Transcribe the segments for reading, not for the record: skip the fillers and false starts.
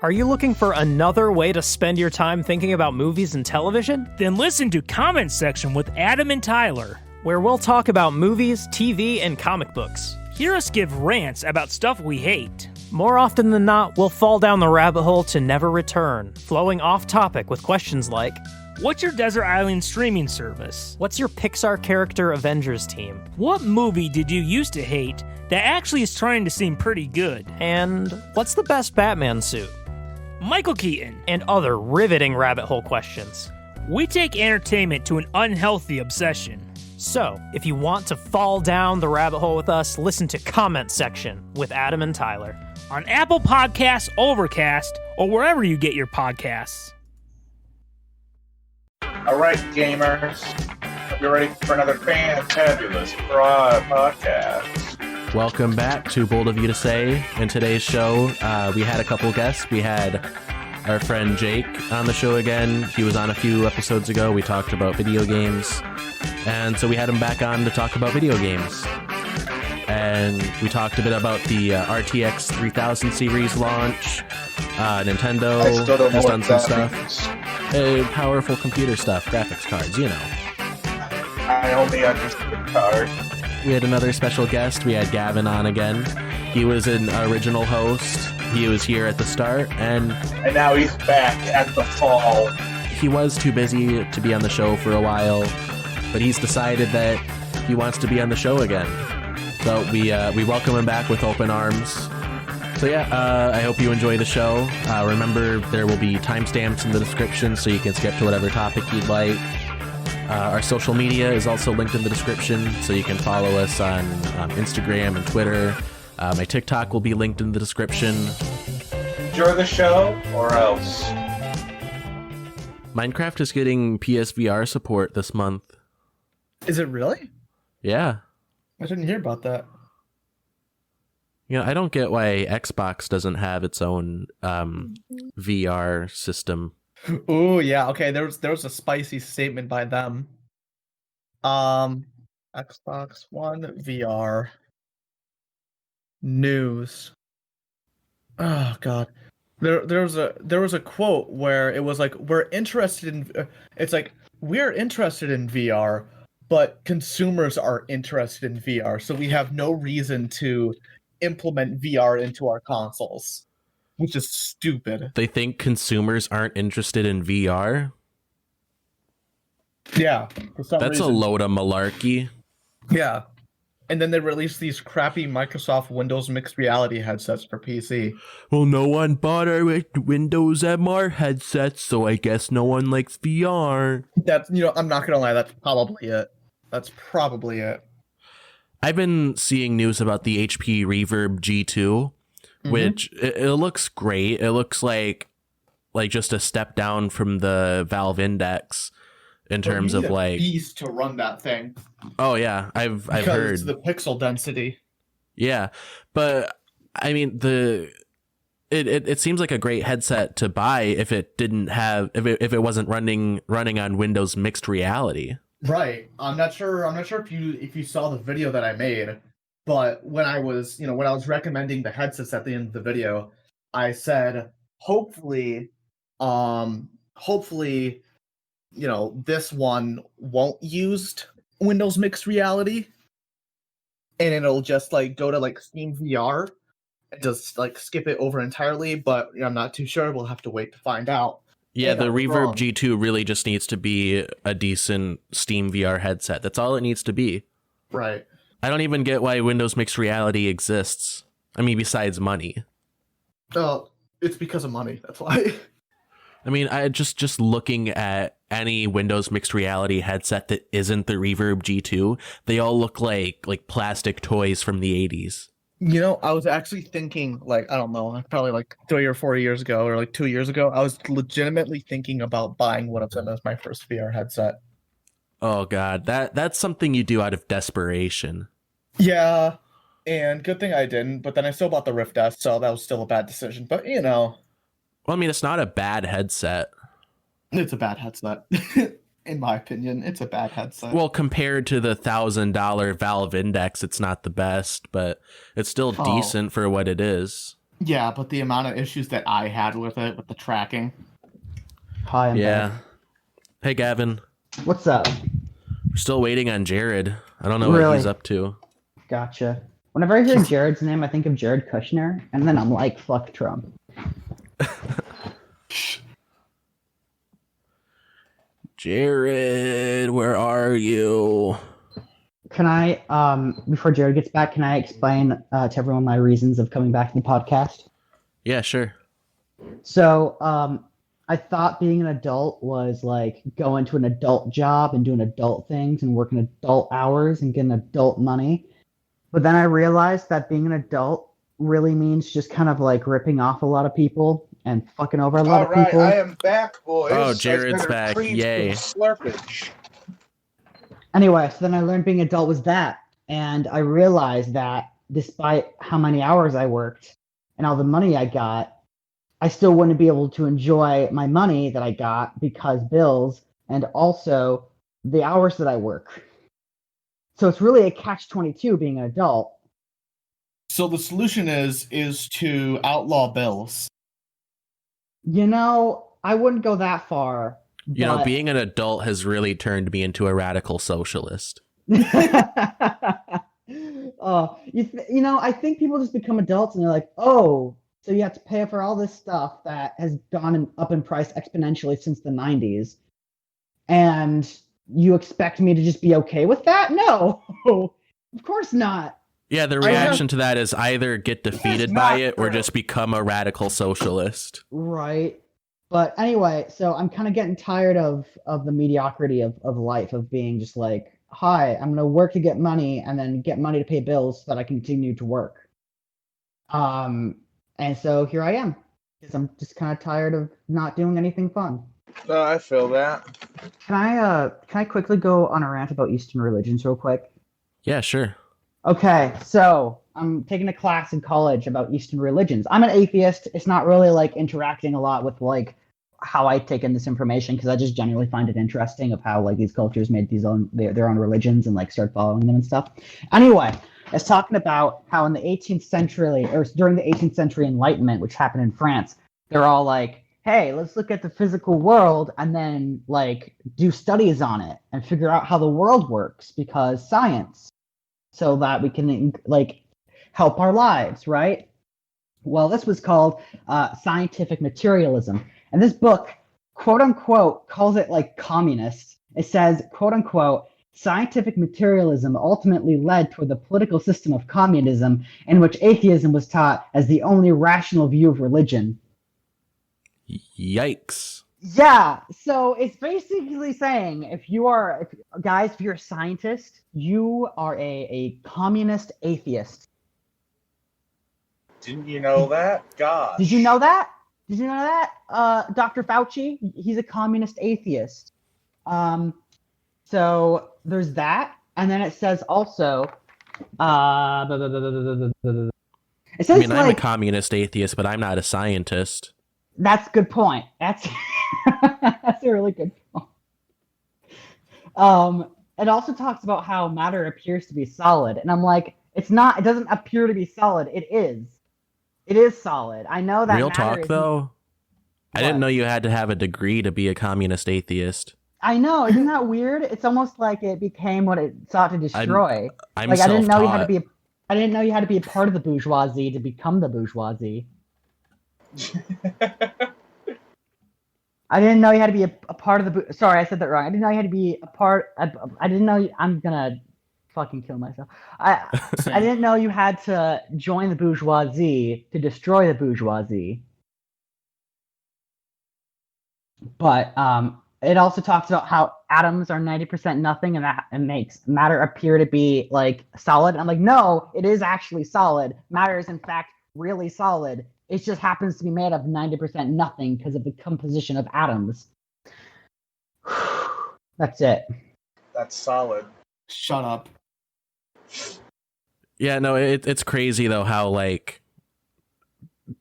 Are you looking for another way to spend your time thinking about movies and television? Then listen to Comment Section with Adam and Tyler, where we'll talk about movies, TV, and comic books. Hear us give rants about stuff we hate. More often than not, we'll fall down the rabbit hole to never return, flowing off topic with questions like, what's your desert island streaming service? What's your Pixar character Avengers team? What movie did you used to hate that actually is trying to seem pretty good? And what's the best Batman suit? Michael Keaton. And other riveting rabbit hole questions. We take entertainment to an unhealthy obsession. So, if you want to fall down the rabbit hole with us, listen to Comment Section with Adam and Tyler. On Apple Podcasts, Overcast, or wherever you get your podcasts. All right, gamers. Hope you're ready for another fantabulous broad podcast. Welcome back to Bold of You to Say. In today's show, we had a couple guests. We had our friend Jake on the show again. He was on a few episodes ago. We talked about video games. And so we had him back on to talk about video games. And we talked a bit about the RTX 3000 series launch. Nintendo has done some stuff. Powerful computer stuff, graphics cards, you know. I only understand cards. We had another special guest. We had Gavin on again. He was an original host. He was here at the start, and now he's back at the fall. He was too busy to be on the show for a while, but he's decided that he wants to be on the show again. So we welcome him back with open arms. So yeah, I hope you enjoy the show. Remember, there will be timestamps in the description, so you can skip to whatever topic you'd like. Our social media is also linked in the description, so you can follow us on Instagram and Twitter. My TikTok will be linked in the description. Enjoy the show, or else. Minecraft is getting PSVR support this month. Is it really? Yeah. I didn't hear about that. You know, I don't get why Xbox doesn't have its own VR system. Oh yeah, okay. There was a spicy statement by them. Xbox One VR news. Oh god, there was a quote where it was like, we're interested in VR, but consumers are interested in VR, so we have no reason to implement VR into our consoles. Which is stupid. They think consumers aren't interested in VR? Yeah. That's a load of malarkey. Yeah. And then they released these crappy Microsoft Windows mixed reality headsets for PC. Well, no one bought our Windows MR headsets, so I guess no one likes VR. That's, I'm not going to lie, that's probably it. I've been seeing news about the HP Reverb G2. Which it looks great. It looks like just a step down from the Valve Index in terms of like beast to run that thing. Oh yeah, I've heard it's the pixel density. Yeah, but I mean it seems like a great headset to buy if it wasn't running on Windows mixed reality. Right. I'm not sure if you saw the video that I made. But when I was recommending the headsets at the end of the video, I said, hopefully, this one won't use Windows mixed reality, and it'll just go to Steam VR and just skip it over entirely. But I'm not too sure. We'll have to wait to find out. Yeah, the Reverb G2 really just needs to be a decent Steam VR headset. That's all it needs to be. Right. I don't even get why Windows Mixed Reality exists. I mean, besides money. It's because of money. That's why. I mean, I just looking at any Windows Mixed Reality headset that isn't the Reverb G2, they all look like plastic toys from the 80s. I was actually thinking, I don't know, probably 3 or 4 years ago, or 2 years ago, I was legitimately thinking about buying one of them as my first VR headset. Oh god, that's something you do out of desperation. Yeah, and good thing I didn't, but then I still bought the Rift S, so that was still a bad decision, but Well, I mean, it's not a bad headset. It's a bad headset. In my opinion, it's a bad headset. Well, compared to the $1,000 Valve Index, it's not the best, but it's still decent for what it is. Yeah, but the amount of issues that I had with it, with the tracking. Hi, I'm Yeah. back. Hey, Gavin. What's up? We're still waiting on Jared. I don't know what Really? he's up to. Gotcha. Whenever I hear Jared's name, I think of Jared Kushner, and then I'm like, fuck Trump. Jared, where are you? Can I, before Jared gets back, can I explain to everyone my reasons of coming back to the podcast? Yeah, sure. So, I thought being an adult was like going to an adult job and doing adult things and working adult hours and getting adult money. But then I realized that being an adult really means just kind of like ripping off a lot of people and fucking over a lot of people. I am back, boys. Oh, I Jared's better back. treat Yay. some slurpage. Anyway, so then I learned being an adult was that. And I realized that despite how many hours I worked and all the money I got, I still wouldn't be able to enjoy my money that I got because bills and also the hours that I work. So it's really a catch-22 being an adult. So the solution is to outlaw bills. You know, I wouldn't go that far. You know, but- being an adult has really turned me into a radical socialist. You know, I think people just become adults and they're like, oh, so you have to pay for all this stuff that has gone up in price exponentially since the 90s. And you expect me to just be okay with that? No, of course not. Yeah, the reaction to that is either get defeated by it or just become a radical socialist. Right. But anyway, so I'm kind of getting tired of the mediocrity of life, of being just like, hi, I'm going to work to get money and then get money to pay bills so that I can continue to work. And so here I am, because I'm just kind of tired of not doing anything fun. I feel that. Can I quickly go on a rant about Eastern religions real quick? Yeah, sure. Okay, so I'm taking a class in college about Eastern religions. I'm an atheist. It's not really like interacting a lot with like how I take in this information because I just generally find it interesting of how like these cultures made their own religions and like start following them and stuff. Anyway, it's talking about how in the 18th century or during the 18th century Enlightenment, which happened in France, they're all like, hey, let's look at the physical world and then like do studies on it and figure out how the world works because science, so that we can like help our lives, right? Well, this was called scientific materialism. And this book, quote unquote, calls it like communist. It says, quote unquote, scientific materialism ultimately led toward the political system of communism in which atheism was taught as the only rational view of religion. Yikes. Yeah, so it's basically saying if you're a scientist, you are a communist atheist. Didn't you know that? God. Did you know that? Dr. Fauci, he's a communist atheist. So there's that, and then it says also, it says I'm a communist atheist, but I'm not a scientist. That's a good point. That's that's a really good point. It also talks about how matter appears to be solid, and I'm like, it's not. It doesn't appear to be solid. It is. It is solid. I know that. Real talk, though. I didn't know you had to have a degree to be a communist atheist. I know. Isn't that weird? It's almost like it became what it sought to destroy. I'm like I didn't know you had to self-taught. be. I didn't know you had to be a part of the bourgeoisie to become the bourgeoisie. I didn't know you had to be a part of the. Sorry, I said that wrong. I didn't know you had to be a part. I didn't know. I'm gonna fucking kill myself. I didn't know you had to join the bourgeoisie to destroy the bourgeoisie. But it also talks about how atoms are 90% nothing, and that it makes matter appear to be like solid. And I'm like, no, it is actually solid. Matter is in fact really solid. It just happens to be made of 90% nothing because of the composition of atoms. That's it. That's solid. Shut up. Yeah, no, it's crazy though how like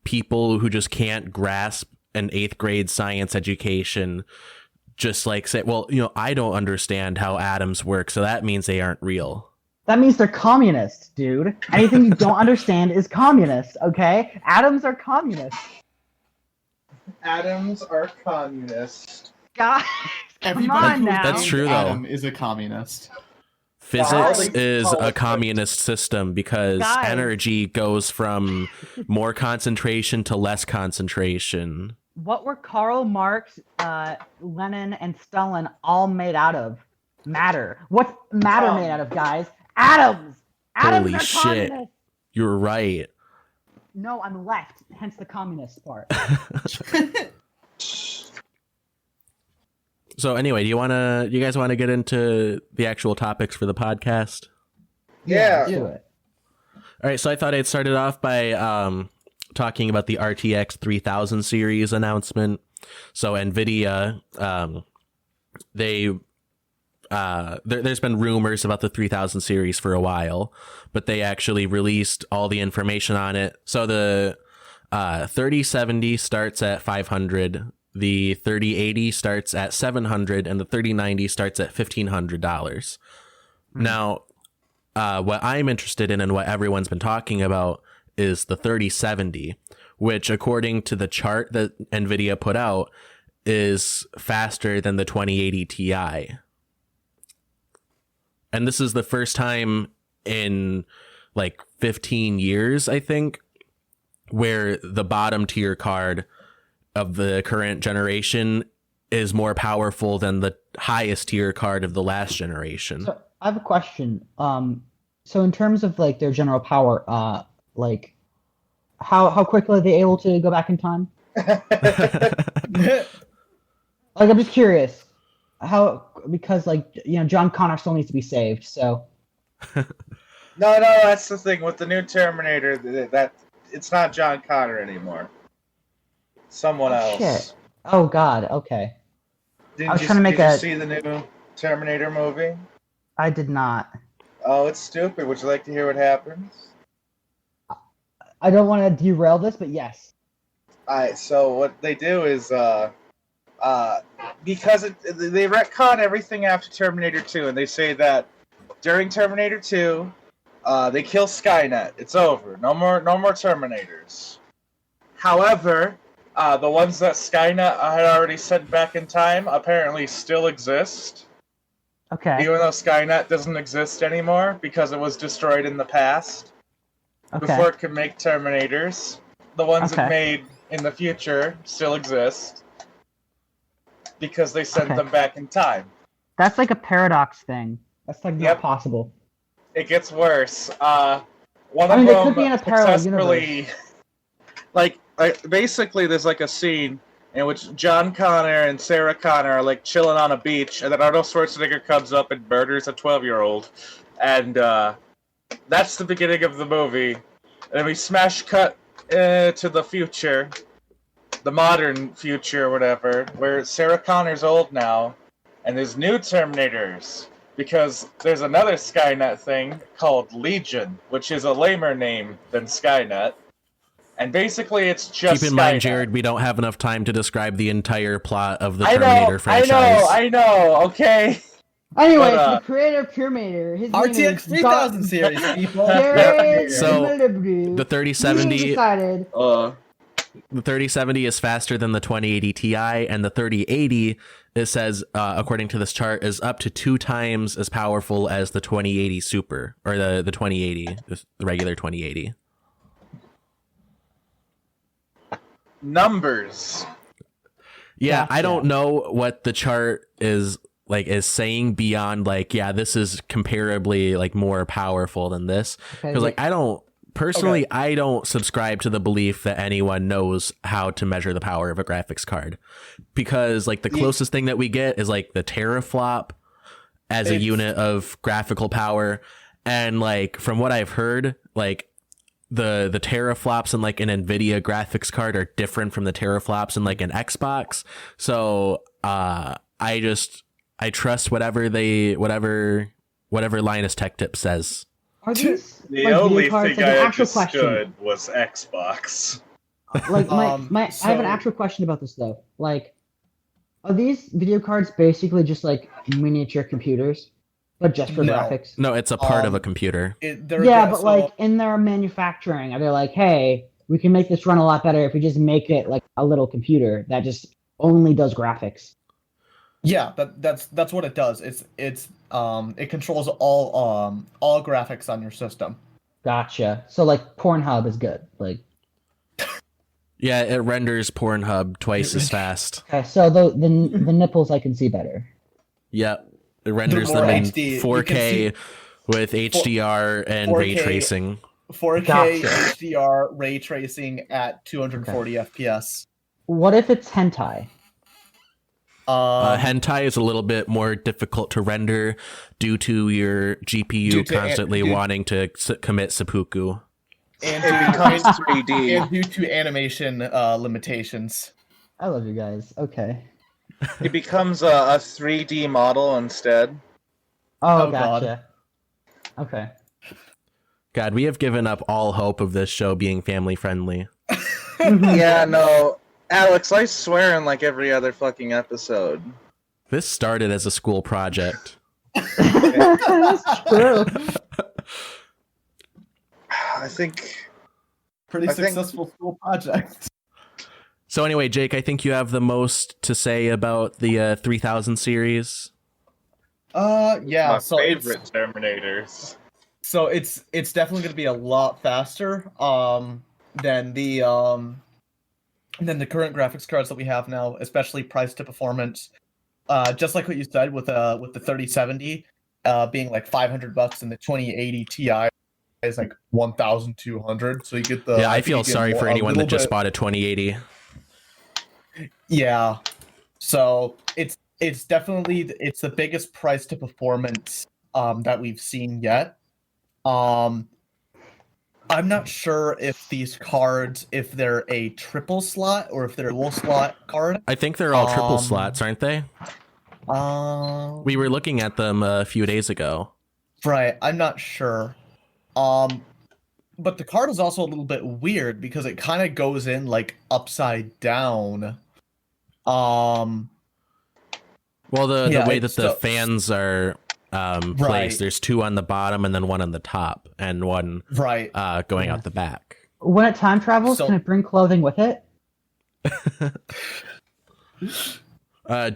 people who just can't grasp an 8th grade science education just like say, well, you know, I don't understand how atoms work, so that means they aren't real. That means they're communist, dude. Anything you don't understand is communist, okay? Atoms are communist. Atoms are communist. Guys, Everybody on who now. That's true, though. Atom is a communist. Physics Guys. is a communist system because Guys. energy goes from more concentration to less concentration. What were Karl Marx, Lenin, and Stalin all made out of? Matter. What's matter made out of, guys? Atoms! Atoms Holy are shit. communist! You're right. No, I'm left, hence the communist part. So anyway, do you guys want to get into the actual topics for the podcast? Yeah. Do it. All right, so I thought I'd start it off by talking about the RTX 3000 series announcement. So Nvidia, there's been rumors about the 3000 series for a while, but they actually released all the information on it. So the 3070 starts at 500, the 3080 starts at 700, and the 3090 starts at $1,500. Now, what I'm interested in and what everyone's been talking about is the 3070, which according to the chart that Nvidia put out is faster than the 2080 Ti. And this is the first time in like 15 years, I think, where the bottom tier card of the current generation is more powerful than the highest tier card of the last generation. So I have a question. So in terms of like their general power, like how quickly are they able to go back in time? Like I'm just curious. Because John Connor still needs to be saved, so No, that's the thing with the new Terminator. That it's not John Connor anymore. Someone else. shit. Oh god, okay. Did I was you, trying to make did you a- see the new Terminator movie? I did not. Oh, it's stupid. Would you like to hear what happens? I don't want to derail this, but yes. Alright, so what they do is because they retcon everything after Terminator 2, and they say that during Terminator 2, they kill Skynet. It's over. No more Terminators. However, the ones that Skynet had already sent back in time apparently still exist, Okay. even though Skynet doesn't exist anymore because it was destroyed in the past. Okay. Before it could make Terminators. The ones it Okay. made in the future still exist because they sent Okay. them back in time. That's like a paradox thing. That's like Yep. not possible. It gets worse. One I of mean, it them could be in a parallel successfully, like basically, there's like a scene in which John Connor and Sarah Connor are like chilling on a beach, and then Arnold Schwarzenegger comes up and murders a 12-year-old, and that's the beginning of the movie. And then we smash cut to the future, the modern future, or whatever, where Sarah Connor's old now, and there's new Terminators. Because there's another Skynet thing called Legion, which is a lamer name than Skynet. And basically it's just Keep in mind, Skynet. Jared, we don't have enough time to describe the entire plot of the Terminator franchise. I know, okay? Anyway, But, the creator of Terminator, his name RTX is 3000 series, people. Jared So, Milibrew. The He 3070, decided. the 3070 is faster than the 2080 Ti, and the 3080, it says, according to this chart, is up to 2 times as powerful as the 2080 Super, or the 2080, the regular 2080. Numbers. Yeah, Gotcha. I don't know what the chart is saying beyond this is comparably more powerful than this, because I don't personally I don't subscribe to the belief that anyone knows how to measure the power of a graphics card, because the closest thing that we get is the teraflop as a unit of graphical power, and from what I've heard, the teraflops in an Nvidia graphics card are different from the teraflops in an Xbox. So I trust whatever Linus Tech Tip says. Are these The video only cards, thing an I actual question? understood was Xbox. I have an So- actual question about this though. Are these video cards basically just miniature computers? but just for No. graphics. No, it's a part of a computer. But like in their manufacturing, they're like, hey, we can make this run a lot better if we just make it like a little computer that just only does graphics. Yeah, that's what it does. It controls all graphics on your system. Gotcha. So like Pornhub is good. Like Yeah, it renders Pornhub twice as fast. okay, so the nipples I can see better. Yep. It renders more them in HD. 4K with HDR and 4K. ray tracing. 4K Gotcha. HDR ray tracing at 240 FPS. What if it's hentai? Hentai is a little bit more difficult to render due to your GPU constantly wanting to commit seppuku. And It becomes 3D. and due to animation limitations. I love you guys. Okay. It becomes a 3D model instead. Oh, Oh, God. gotcha. Okay. God, we have given up all hope of this show being family friendly. Yeah, no. Alex, I swear in like every other fucking episode. This started as a school project. That's true. I think Pretty I think- successful school project. So anyway, Jake, I think you have the most to say about the 3000 series. Yeah. my So favorite Terminators. it's definitely going to be a lot faster than the current graphics cards that we have now, especially price to performance. Just like what you said with the 3070 being like $500 and the 2080 Ti is like 1,200. So you get the Yeah, I feel you get sorry more- for a anyone that little just bit- bought a 2080. Yeah. So it's definitely the biggest price to performance that we've seen yet. I'm not sure if these cards, if they're a triple slot or if they're a dual slot card. I think they're all triple slots, aren't they? We were looking at them a few days ago. Right, I'm not sure. But the card is also a little bit weird because it kind of goes in like upside down. Well, the Yeah, way that it's the so- fans are placed, Right. there's two on the bottom and then one on the top and one Right. going out the back. When it time travels, So- can it bring clothing with it?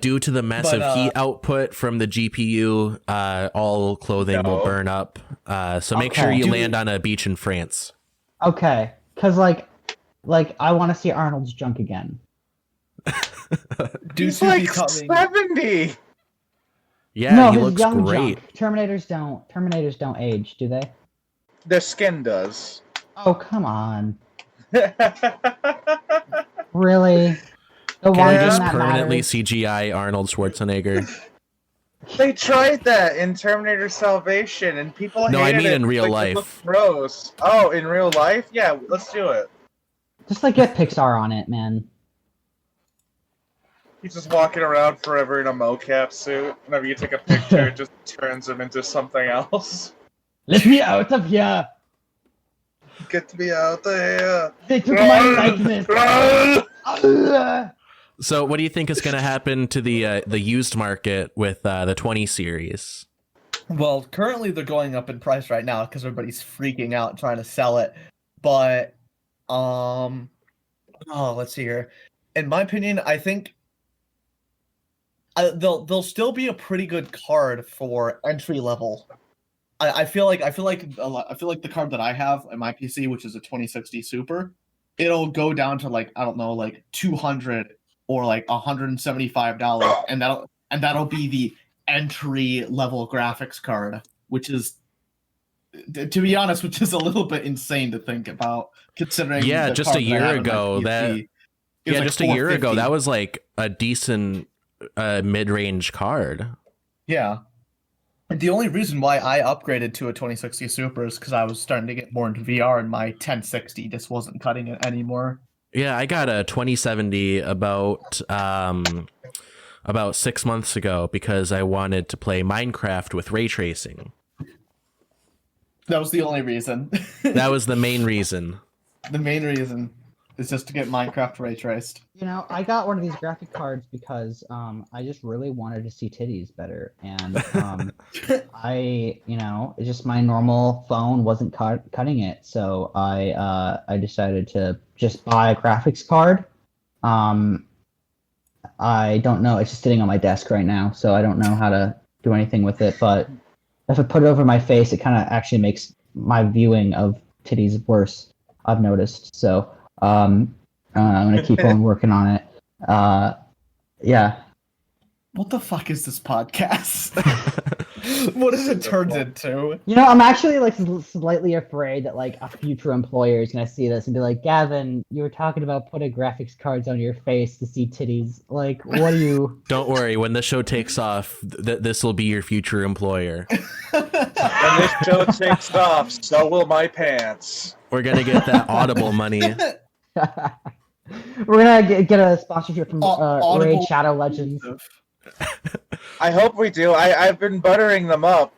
Due to the massive But, heat output from the GPU, all clothing will burn up. So make sure Okay. you Do- land on a beach in France. Okay, because like I want to see Arnold's junk again. Due He's to like becoming 70. Yeah, no, he his looks young great. junk. Terminators don't age, do they? Their skin does. Oh come on, really? The Can one you thing just that permanently matters? CGI Arnold Schwarzenegger? They tried that in Terminator Salvation, and people No, I hated mean it. in real Like, it life. looked gross. Oh, in real life? Yeah, let's do it. Just like get Pixar on it, man. He's just walking around forever in a mocap suit. Whenever you take a picture, it just turns him into something else. Let me out of here! Get me out there. They took my likeness. Ugh. So, what do you think is going to happen to the used market with the 20 series? Well, currently they're going up in price right now because everybody's freaking out trying to sell it. But, let's see here. In my opinion, I think they'll still be a pretty good card for entry level. I feel like the card that I have in my PC, which is a 2060 Super, it'll go down to like I don't know, like $200 or like $175, and that'll be the entry level graphics card, which is, to be honest, which is a little bit insane to think about, considering Yeah, the just card a that I year have in my ago, PC that- is Yeah, like just a year ago, $450. that was like a decent mid-range card. Yeah. And the only reason why I upgraded to a 2060 Super is because I was starting to get more into VR and my 1060 just wasn't cutting it anymore. Yeah, I got a 2070 about 6 months ago because I wanted to play Minecraft with ray tracing. That was the only reason. That was the main reason. The main reason. is just to get Minecraft ray traced. You know, I got one of these graphic cards because I just really wanted to see titties better, and it's just my normal phone wasn't cutting it, so I decided to just buy a graphics card. I don't know. It's just sitting on my desk right now, so I don't know how to do anything with it. But if I put it over my face, it kind of actually makes my viewing of titties worse, I've noticed. So I'm gonna keep on working on it. Yeah. What the fuck is this podcast? What has it turned into? You know, I'm actually like slightly afraid that like a future employer is gonna see this and be like, Gavin, you were talking about putting graphics cards on your face to see titties. Like, what do you? Don't worry. When the show takes off, this will be your future employer. When this show takes off, so will my pants. We're gonna get that Audible money. We're gonna get a sponsorship from Raid Shadow Legends. I hope we do. I've been buttering them up.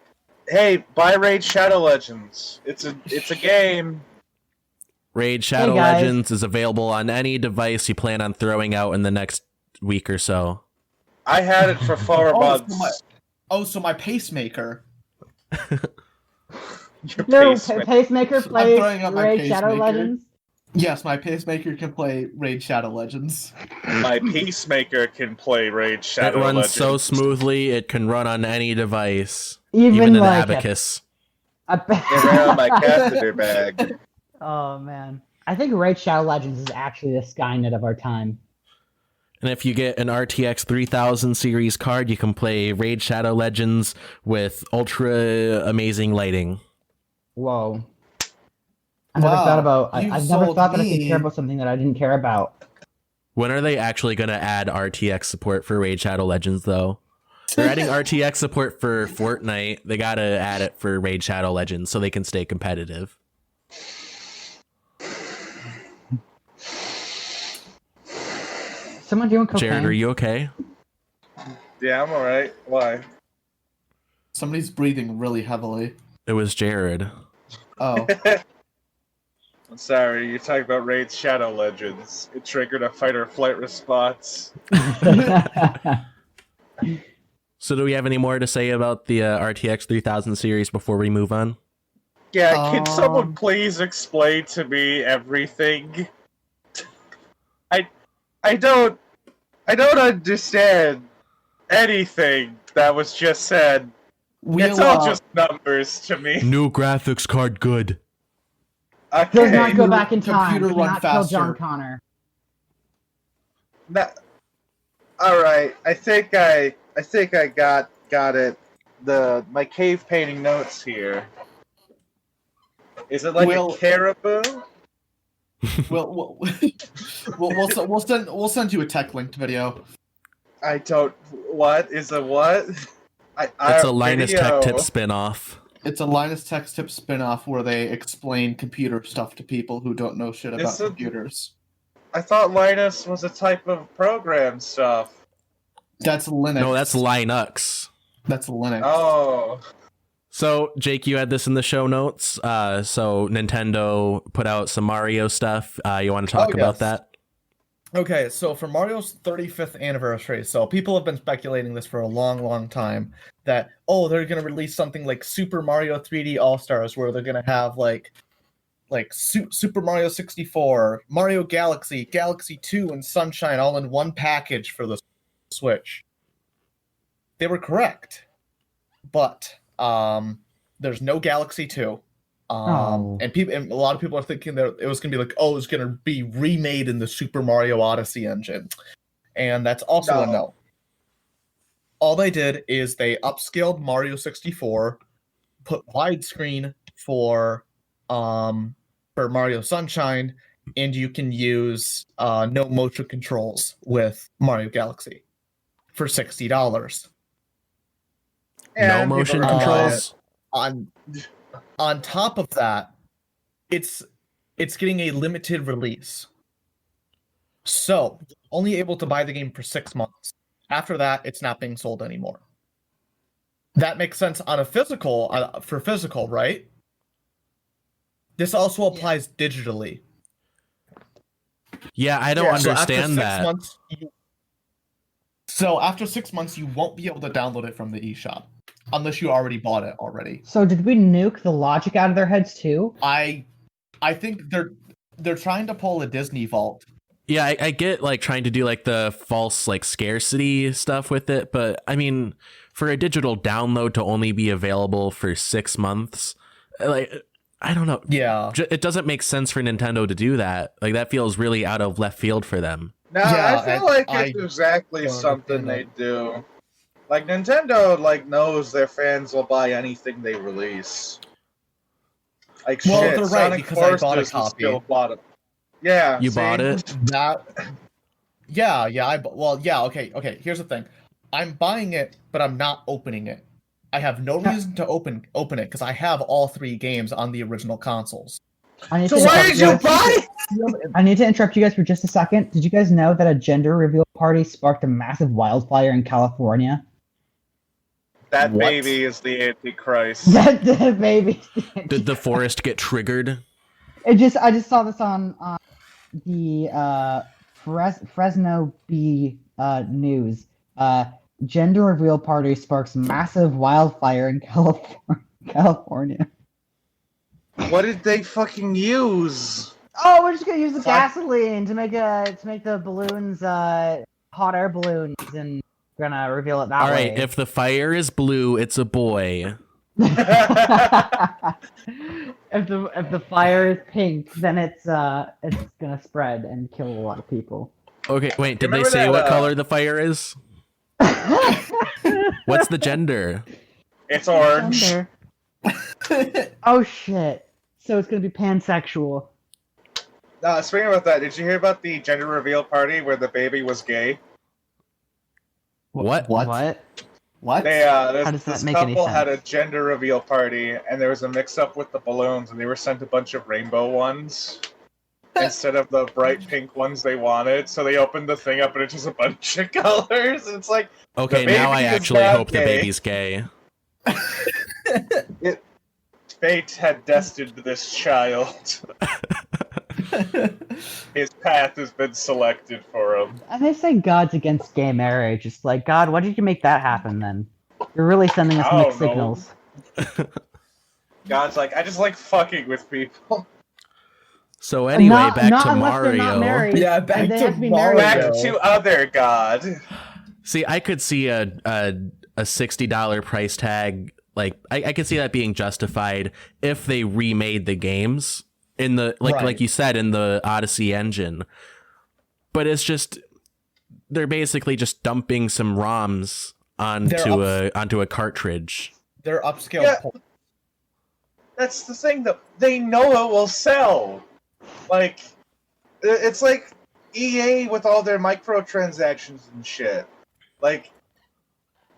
Hey, buy Raid Shadow Legends. It's a game. Raid Shadow Legends is available on any device you plan on throwing out in the next week or so. I had it for 4 months. So my pacemaker. Pacemaker plays Raid Shadow Legends. Yes, my pacemaker can play Raid Shadow Legends. My Peacemaker can play Raid Shadow Legends. It runs Legends. so smoothly, it can run on any device. Even an like abacus. Around my catheter bag. Oh, man. I think Raid Shadow Legends is actually the Skynet of our time. And if you get an RTX 3000 series card, you can play Raid Shadow Legends with ultra amazing lighting. Whoa. I've never thought that I could care about something that I didn't care about. When are they actually going to add RTX support for Raid Shadow Legends, though? They're adding RTX support for Fortnite. They got to add it for Raid Shadow Legends so they can stay competitive. Someone doing cocaine? Jared, are you okay? Yeah, I'm alright. Why? Somebody's breathing really heavily. It was Jared. Oh. I'm sorry, you're talking about Raid Shadow Legends. It triggered a fight or flight response. So do we have any more to say about the RTX 3000 series before we move on? Yeah, can someone please explain to me everything? I don't understand anything that was just said. It's all just numbers to me. New graphics card good. Okay. Does not go back in time. Computer run Cannot kill faster. John Connor. All right. I think I got it. My cave painting notes here. Is it like a caribou? We'll send you a tech linked video. I don't. What is a what? It's a Linus Tech Tip spinoff. It's a Linus Tech Tip spinoff where they explain computer stuff to people who don't know shit about computers. I thought Linus was a type of program stuff. That's Linux. No, that's Linux. That's Linux. Oh. So, Jake, you had this in the show notes. So, Nintendo put out some Mario stuff. You want to talk about that? Okay, so for Mario's 35th anniversary, so people have been speculating this for a long, long time, that, they're going to release something like Super Mario 3D All-Stars, where they're going to have, like Super Mario 64, Mario Galaxy, Galaxy 2, and Sunshine all in one package for the Switch. They were correct, but there's no Galaxy 2. And a lot of people are thinking that it was going to be like, it's going to be remade in the Super Mario Odyssey engine. And that's also a no. All they did is they upscaled Mario 64, put widescreen for Mario Sunshine, and you can use no motion controls with Mario Galaxy for $60. No motion controls? On top of that, it's getting a limited release. So, only able to buy the game for 6 months. After that, it's not being sold anymore. That makes sense on a physical, for physical, right? This also applies digitally. Yeah, I don't understand that. So after 6 months, you won't be able to download it from the eShop unless you already bought it already. So did we nuke the logic out of their heads too? I think they're trying to pull a Disney Vault. Yeah, I get like trying to do like the false like scarcity stuff with it, but I mean, for a digital download to only be available for 6 months, like I don't know. Yeah, it doesn't make sense for Nintendo to do that. Like that feels really out of left field for them. No, I feel like it's exactly something they do. Like Nintendo, like knows their fans will buy anything they release. Like well, shit, they're right Sonic because I bought a Forces copy. still bought it. Yeah, you bought it. Yeah. Okay. Here's the thing. I'm buying it, but I'm not opening it. I have no reason to open it because I have all 3 games on the original consoles. So why did you buy it? I need to interrupt you guys for just a second. Did you guys know that a gender reveal party sparked a massive wildfire in California? That baby is the Antichrist. That baby. Did the forest get triggered? I just saw this on the Fresno Bee news. Gender reveal party sparks massive wildfire in California. What did they fucking use? Oh, we're just gonna use the gasoline to make the balloons hot air balloons, and we're gonna reveal it that way. All right, if the fire is blue, it's a boy. If the fire is pink, then it's gonna spread and kill a lot of people. Okay, wait, did they say what color the fire is? What's the gender? It's orange. Oh shit! So it's gonna be pansexual. Speaking about that, did you hear about the gender reveal party where the baby was gay? What? They, How does that this make any couple sense? had a gender reveal party, and there was a mix-up with the balloons, and they were sent a bunch of rainbow ones instead of the bright pink ones they wanted. So they opened the thing up, and it's just a bunch of colors. It's like, okay, now I actually hope the baby's gay. Fate had destined this child. His path has been selected for him. And they say God's against gay marriage. It's like, God, why did you make that happen then? You're really sending us mixed signals. God's like, I just like fucking with people. So anyway, back to Mario. Yeah, back to Mario. Back to other God. See, I could see a $60 price tag. Like, I could see that being justified if they remade the games in the like you said, in the Odyssey engine. But it's just they're basically just dumping some ROMs onto a cartridge. They're upscale. Yeah. That's the thing, though. They know it will sell. Like, it's like EA with all their microtransactions and shit. Like,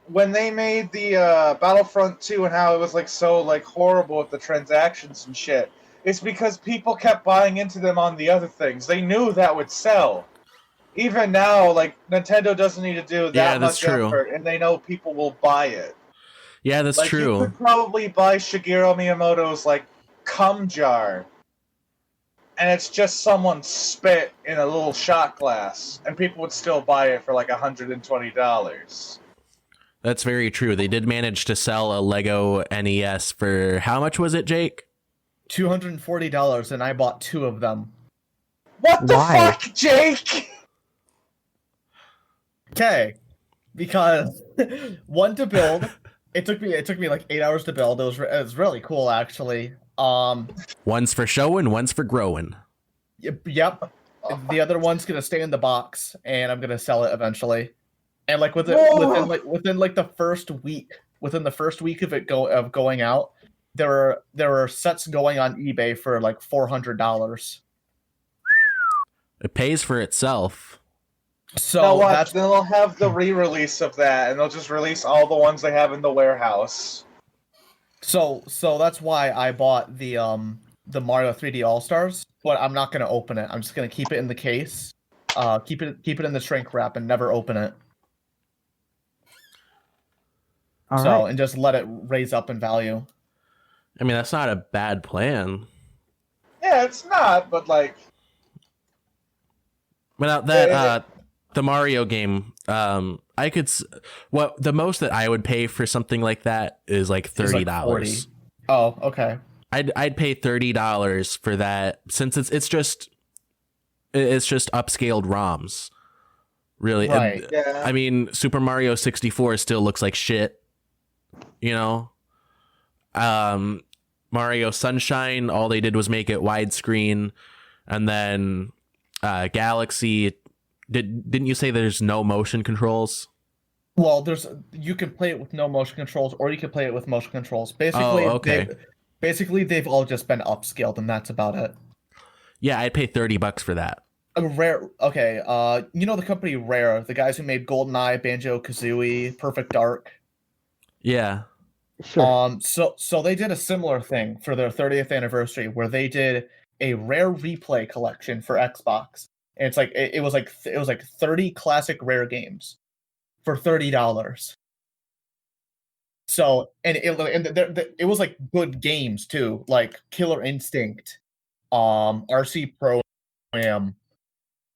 when they made the Battlefront 2 and how it was like so like horrible with the transactions and shit, it's because people kept buying into them on the other things. They knew that would sell. Even now, like, Nintendo doesn't need to do that much effort, and they know people will buy it. Yeah, that's like, true. You could probably buy Shigeru Miyamoto's like cum jar, and it's just someone spit in a little shot glass, and people would still buy it for like $120. That's very true. They did manage to sell a Lego NES for how much was it, Jake? $240, and I bought 2 of them. What the fuck, Jake? Okay, because one to build. It took me like 8 hours to build. It was really cool, actually. One's for showing, one's for growing. Yep. The other one's gonna stay in the box, and I'm gonna sell it eventually. And like within the first week of it going out, there were sets going on eBay for like $400. It pays for itself. So then they'll have the re-release of that, and they'll just release all the ones they have in the warehouse. So that's why I bought the Mario 3D All Stars, but I'm not gonna open it. I'm just gonna keep it in the case, keep it in the shrink wrap, and never open it. And just let it raise up in value. I mean, that's not a bad plan. Yeah, it's not, but like, But that the Mario game, I could the most that I would pay for something like that is like $30. Oh, okay. I'd pay $30 for that, since it's just upscaled ROMs. Really. Right. And, Yeah. I mean, Super Mario 64 still looks like shit. You know? Mario Sunshine, all they did was make it widescreen, and then Galaxy, didn't you say there's no motion controls? Well, you can play it with no motion controls, or you can play it with motion controls. Basically, okay. they've all just been upscaled, and that's about it. Yeah, I'd pay $30 for that. Rare. Okay. You know the company Rare, the guys who made GoldenEye, Banjo-Kazooie, Perfect Dark. Yeah. Sure. So they did a similar thing for their 30th anniversary, where they did a Rare replay collection for Xbox, and it's like it was like 30 classic Rare games for $30. So it was like good games too, like Killer Instinct, RC Pro Am,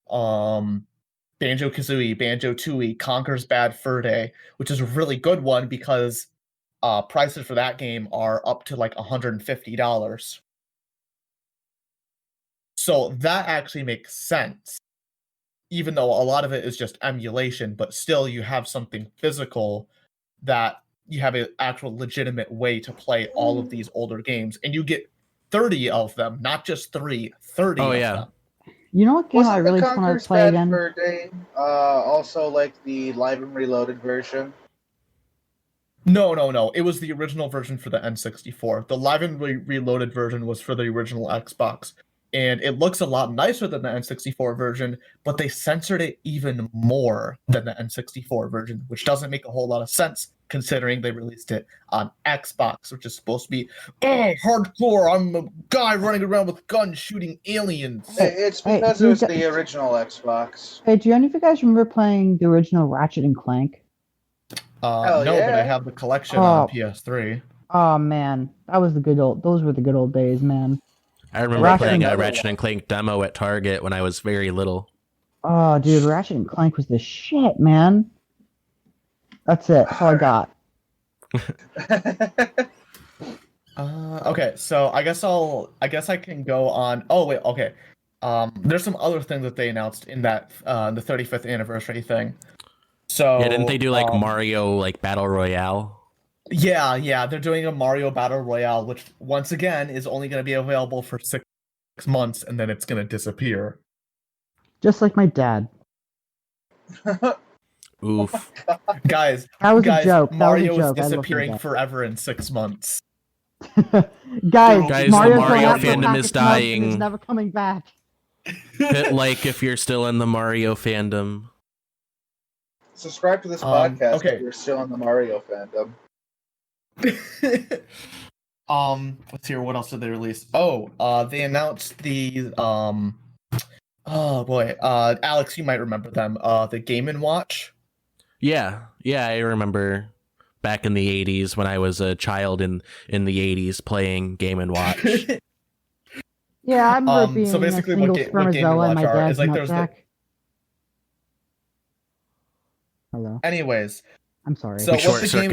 Banjo-Kazooie, Banjo-Tooie, Conker's Bad Fur Day, which is a really good one because prices for that game are up to like $150. So that actually makes sense, even though a lot of it is just emulation, but still you have something physical that you have an actual legitimate way to play all of these older games, and you get 30 of them, not just 30 of them. You know what game I Wasn't really the just want Conker's to play Bad again? Fur Day also like the Live and Reloaded version? No. It was the original version for the N64. The Live and Reloaded version was for the original Xbox. And it looks a lot nicer than the N64 version, but they censored it even more than the N64 version, which doesn't make a whole lot of sense considering they released it on Xbox, which is supposed to be, hardcore, I'm a guy running around with guns shooting aliens. It's because it was the original Xbox. Hey, do any of you guys remember playing the original Ratchet and Clank? No, yeah. but I have the collection on PS3. Oh man, those were the good old days, man. I remember playing a Ratchet and Clank demo at Target when I was very little. Oh, dude, Ratchet and Clank was the shit, man. That's it. That's all I got. Okay, so I guess I can go on. Oh wait, okay. There's some other things that they announced in that the 35th anniversary thing. So yeah, didn't they do like Mario like Battle Royale? Yeah, they're doing a Mario Battle Royale, which once again is only going to be available for 6 months, and then it's going to disappear. Just like my dad. Oof. Guys, That was a joke. Mario That was a joke. is I love disappearing my dad. forever in 6 months. Guys, the Mario fandom Pack is of Nuts and dying. Is never coming back. Hit like if you're still in the Mario fandom. Subscribe to this podcast okay. if you're still in the Mario fandom. Let's hear, what else did they release? They announced the oh boy, Alex, you might remember them. The Game & Watch. Yeah, I remember back in the 80s when I was a child in the 80s playing Game & Watch. Yeah, I remember being so basically a single what Game & spermatozoa Watch in my are dad's is like there's nutsack. Hello. I'm sorry. So what the Game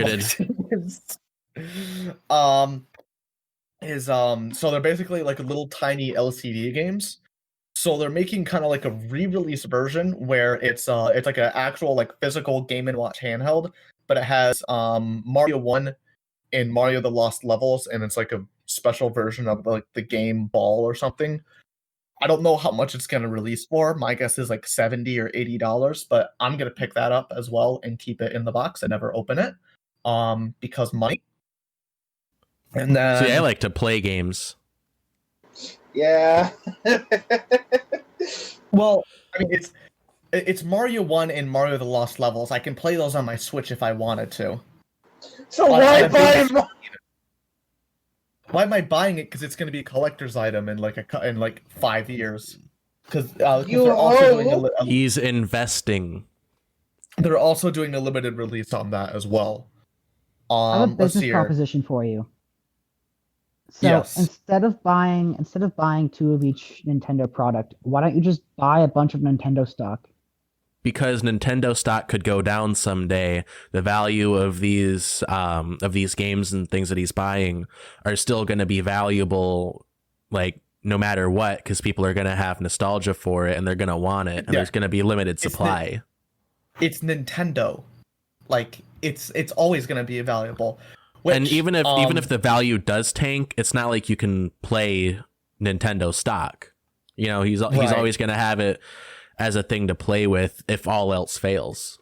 is, so they're basically like little tiny LCD games. So they're making kind of like a re-release version where it's like an actual like physical Game & Watch handheld, but it has Mario 1 and Mario the Lost Levels, and it's like a special version of like the Game Ball or something. I don't know how much it's going to release for. My guess is like $70 or $80, but I'm going to pick that up as well and keep it in the box and never open it because money. And then See, I like to play games. Yeah. Well, I mean, it's Mario 1 and Mario the Lost Levels. I can play those on my Switch if I wanted to. So why buy more? Why am I buying it? Because it's going to be a collector's item in like 5 years. Because they're also doing He's investing. They're also doing a limited release on that as well. I have a Let's see business here. proposition for you. So Yes. instead of buying two of each Nintendo product, why don't you just buy a bunch of Nintendo stock? Because Nintendo stock could go down someday, the value of these games and things that he's buying are still going to be valuable, like no matter what, because people are going to have nostalgia for it and they're going to want it, and there's going to be limited supply. It's Nintendo, like it's always going to be valuable. And even if the value does tank, it's not like you can play Nintendo stock. You know, he's always going to have it as a thing to play with if all else fails.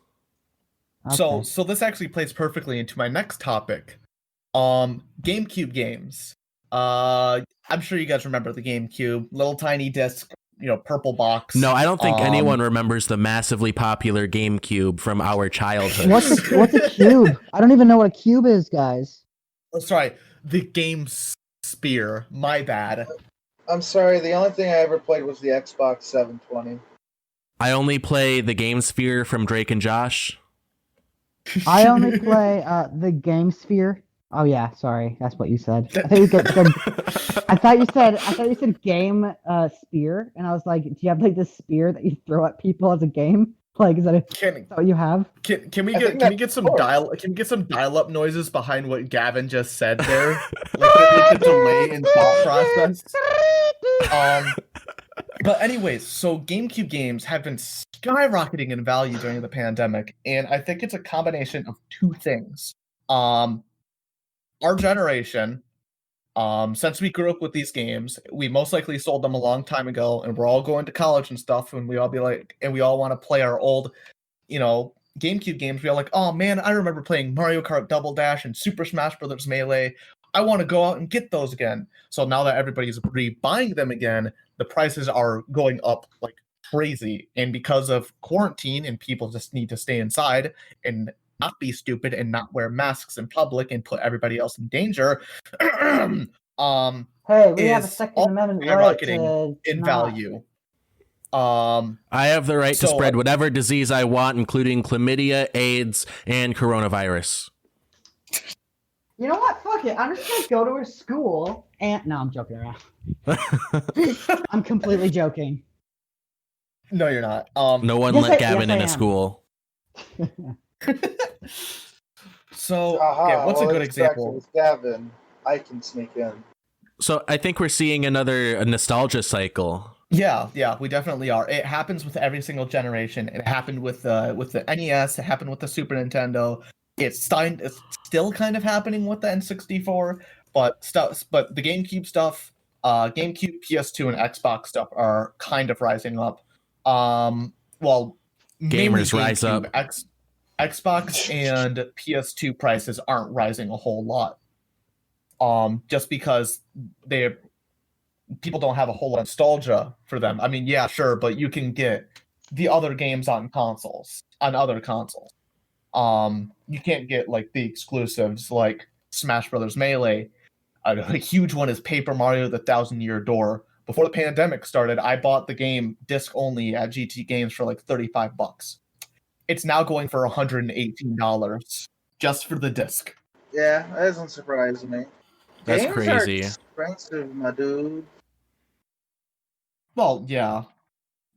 Okay. So this actually plays perfectly into my next topic. GameCube games. I'm sure you guys remember the GameCube, little tiny disc, purple box. No, I don't think anyone remembers the massively popular GameCube from our childhood. What's a cube? I don't even know what a cube is, guys. Oh, sorry, the Game Spear. My bad. I'm sorry, the only thing I ever played was the Xbox 720. I only play the Game Sphere from Drake and Josh. I only play the Game Sphere. Oh yeah, sorry, that's what you said. I thought you said Game Spear, and I was like, do you have like this spear that you throw at people as a game? Like, is that what you have? Can we get some dial-up noises behind what Gavin just said there? Like a delay in thought process. But anyways, so GameCube games have been skyrocketing in value during the pandemic, and I think it's a combination of two things. Our generation, since we grew up with these games, we most likely sold them a long time ago, and we're all going to college and stuff, and we all want to play our old, GameCube games. We're all like, oh man, I remember playing Mario Kart Double Dash and Super Smash Bros. Melee. I want to go out and get those again. So now that everybody's rebuying them again, the prices are going up like crazy. And because of quarantine and people just need to stay inside and not be stupid and not wear masks in public and put everybody else in danger, Hey, we have a Second Amendment right to in not. value. I have the right to spread whatever disease I want, including chlamydia, AIDS, and coronavirus. You know what? Fuck it. I'm just gonna go to a school and no, I'm joking around. I'm completely joking. No, you're not. No one let Gavin in a school. So, what's a good example? With Gavin, I can sneak in. So I think we're seeing a nostalgia cycle. Yeah, we definitely are. It happens with every single generation. It happened with the NES. It happened with the Super Nintendo. It's still kind of happening with the N64, but the GameCube stuff, GameCube, PS2, and Xbox stuff are kind of rising up. Well, gamers rise up. Xbox and PS2 prices aren't rising a whole lot. Just because people don't have a whole lot of nostalgia for them. I mean, yeah, sure, but you can get the other games on other consoles. You can't get like the exclusives like Smash Bros. Melee. A huge one is Paper Mario: The Thousand Year Door. Before the pandemic started, I bought the game disc only at GT Games for like $35. It's now going for $118 just for the disc. Yeah, that doesn't surprise me. That's Games crazy. Are expensive, my dude. Well, yeah,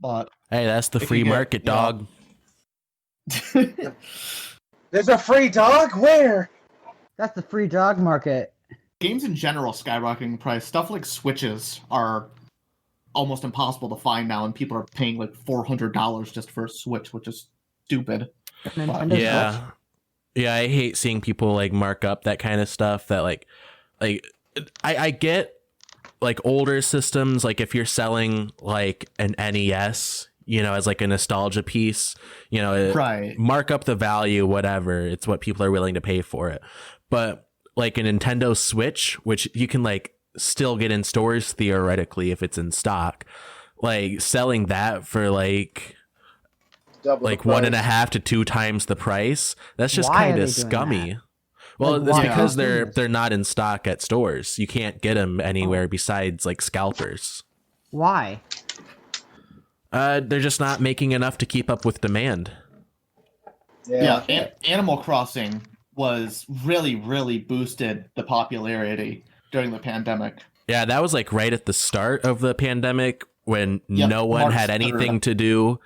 but Hey, that's the free market, dog. There's a free dog? Where? That's the free dog market. Games in general skyrocketing in price. Stuff like Switches are almost impossible to find now, and people are paying like $400 just for a Switch, which is stupid. Nintendo Switch? Yeah, I hate seeing people like mark up that kind of stuff. That like I get like older systems, like if you're selling like an NES, as like a nostalgia piece, right. Mark up the value, whatever. It's what people are willing to pay for it. But like a Nintendo Switch, which you can like still get in stores theoretically if it's in stock, like selling that for like Double like the price. 1.5 to 2 times the price. That's just Why are kind they of doing scummy. that? Well, Like, it's why? because Yeah. they're not in stock at stores. You can't get them anywhere besides like scalpers. Why? They're just not making enough to keep up with demand. Yeah, Animal Crossing was really boosted the popularity. during the pandemic. Yeah, that was like right at the start of the pandemic when Yep, no one March had anything 3rd. to do.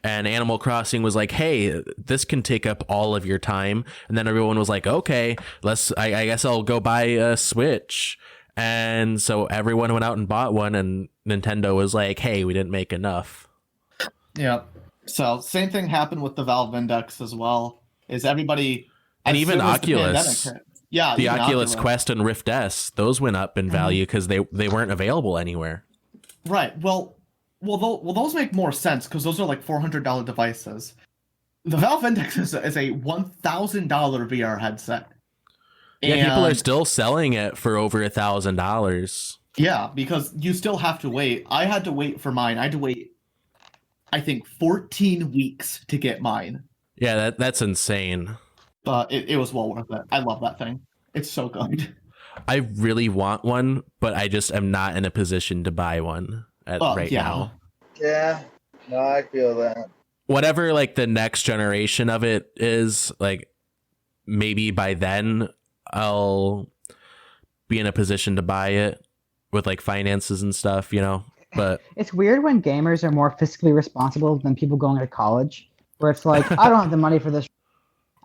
And Animal Crossing was like, hey, this can take up all of your time. And then everyone was like, okay, I guess I'll go buy a Switch. And so everyone went out and bought one, and Nintendo was like, hey, we didn't make enough. Yeah. So same thing happened with the Valve Index as well. Is everybody And as even soon as the Oculus. pandemic hit- yeah, The even Oculus Quest and Rift S, those went up in value because they weren't available anywhere. Right. Well, those make more sense because those are like $400 devices. The Valve Index is a $1,000 VR headset. Yeah, people are And- still selling it for over $1,000. Yeah, because you still have to wait. I had to wait for mine. I had to wait, I think, 14 weeks to get mine. Yeah, that's insane. But it was well worth it. I love that thing. It's so good. I really want one, but I just am not in a position to buy one right now. Yeah, no, I feel that. Whatever, like, the next generation of it is, like, maybe by then I'll be in a position to buy it with, like, finances and stuff, you know? But It's weird when gamers are more fiscally responsible than people going to college, where it's like, I don't have the money for this.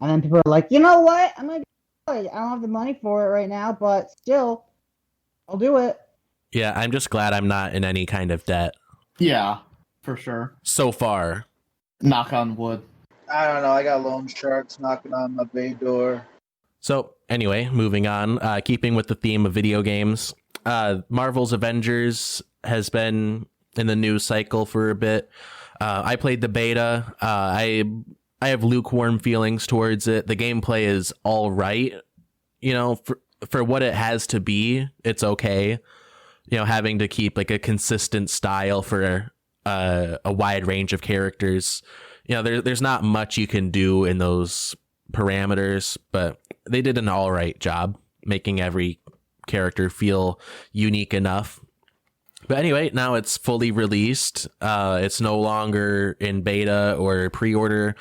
And then people are like, you know what? I'm going to go to college. I don't have the money for it right now, but still, I'll do it. yeah, I'm just glad I'm not in any kind of debt Yeah, for sure. so far. Knock on wood. I don't know. I got loan sharks knocking on my bay door. So anyway, moving on, keeping with the theme of video games, Marvel's Avengers has been in the news cycle for a bit. I played the beta. I have lukewarm feelings towards it. The gameplay is all right. You know, for what it has to be, it's okay. You know, having to keep like a consistent style for a wide range of characters. You know, there's not much you can do in those parameters, but they did an all right job making every character feel unique enough. But anyway, now it's fully released. It's no longer in beta or pre-order.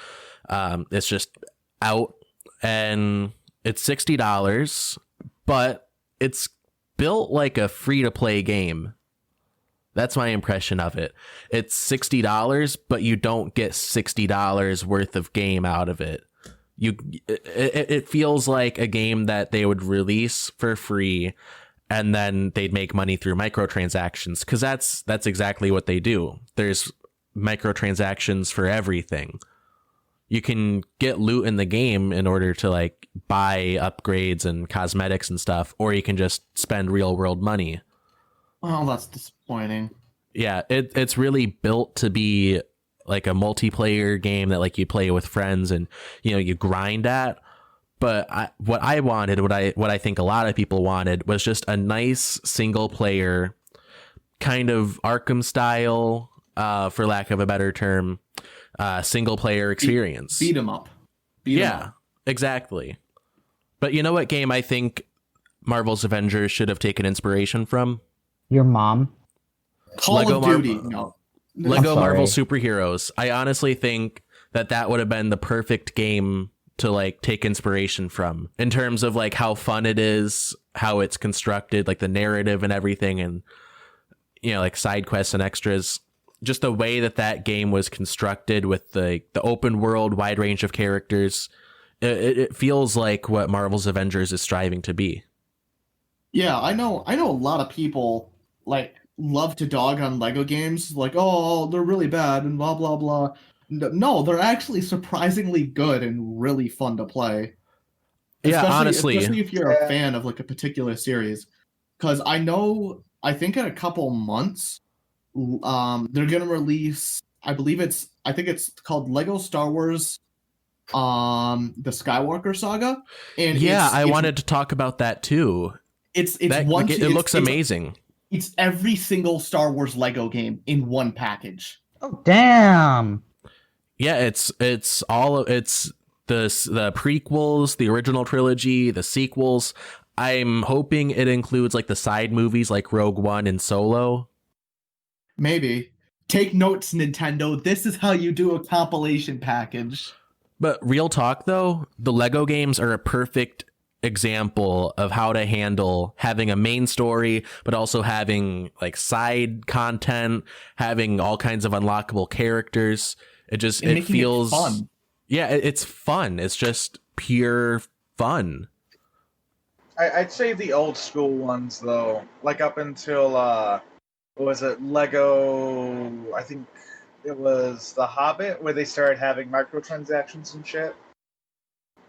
It's just out, and it's $60, but it's built like a free-to-play game. That's my impression of it. It's $60, but you don't get $60 worth of game out of it. It feels like a game that they would release for free, and then they'd make money through microtransactions, because that's exactly what they do. There's microtransactions for everything. You can get loot in the game in order to like buy upgrades and cosmetics and stuff, or you can just spend real world money. Oh, that's disappointing. Yeah, it's really built to be like a multiplayer game that like you play with friends and, you know, you grind at. But what I wanted, what I think a lot of people wanted, was just a nice single player kind of Arkham style, for lack of a better term, single player experience. Beat 'em up. Beat 'em Yeah, up. exactly. But you know what game I think Marvel's Avengers should have taken inspiration from? Your mom. Call Lego of Duty. No. Lego sorry. Marvel Superheroes. I honestly think that would have been the perfect game to like take inspiration from, in terms of like how fun it is, how it's constructed, like the narrative and everything, and, you know, like side quests and extras. Just the way that game was constructed with the open world, wide range of characters. It feels like what Marvel's Avengers is striving to be. Yeah, I know a lot of people like love to dog on Lego games, like, oh, they're really bad and blah blah blah. No, they're actually surprisingly good and really fun to play. Yeah, honestly. Especially if you're a fan of like a particular series. Because I think in a couple months, they're gonna release, I think it's called Lego Star Wars, the Skywalker Saga. And yeah, I wanted to talk about that too. It looks amazing. It's every single Star Wars Lego game in one package. Oh, damn. Yeah, it's the prequels, the original trilogy, the sequels. I'm hoping it includes like the side movies like Rogue One and Solo. Maybe. Take notes, Nintendo. This is how you do a compilation package. But real talk though, the Lego games are a perfect example of how to handle having a main story, but also having like side content, having all kinds of unlockable characters. It feels fun. Yeah, it's fun. It's just pure fun. I'd say the old school ones though, like up until what was it, Lego? I think it was The Hobbit, where they started having microtransactions and shit.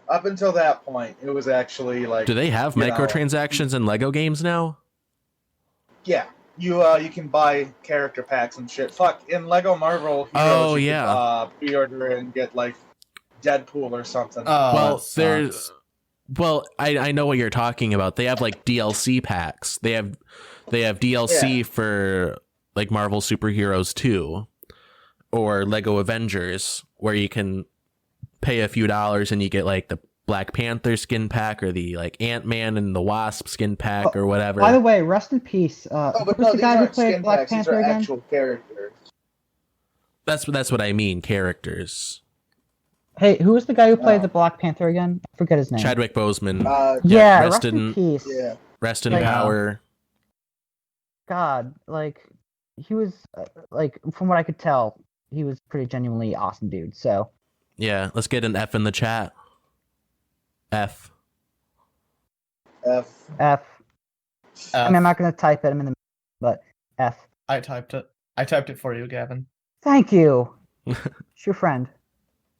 Up until that point, it was actually like. Do they have microtransactions in Lego games now? Yeah, you can buy character packs and shit. Fuck, in Lego Marvel Heroes, you could, pre-order and get like Deadpool or something. I know what you're talking about. They have like DLC packs. They have DLC for like Marvel Superheroes 2 or Lego Avengers, where you can pay a few dollars and you get like the Black Panther skin pack or the like Ant-Man and the Wasp skin pack or whatever. By the way, rest in peace. Who's the guy who played Black Panther again? Actual characters. That's what I mean, characters. Hey, who was the guy who played the Black Panther again? I forget his name. Chadwick Boseman. Rest in peace. Yeah. Rest in power. God, like he was like, from what I could tell, he was pretty genuinely awesome dude. So yeah, let's get an F in the chat. F. I mean, I'm not gonna type it. I'm in the but F. I typed it. I typed it for you, Gavin. Thank you. It's your friend.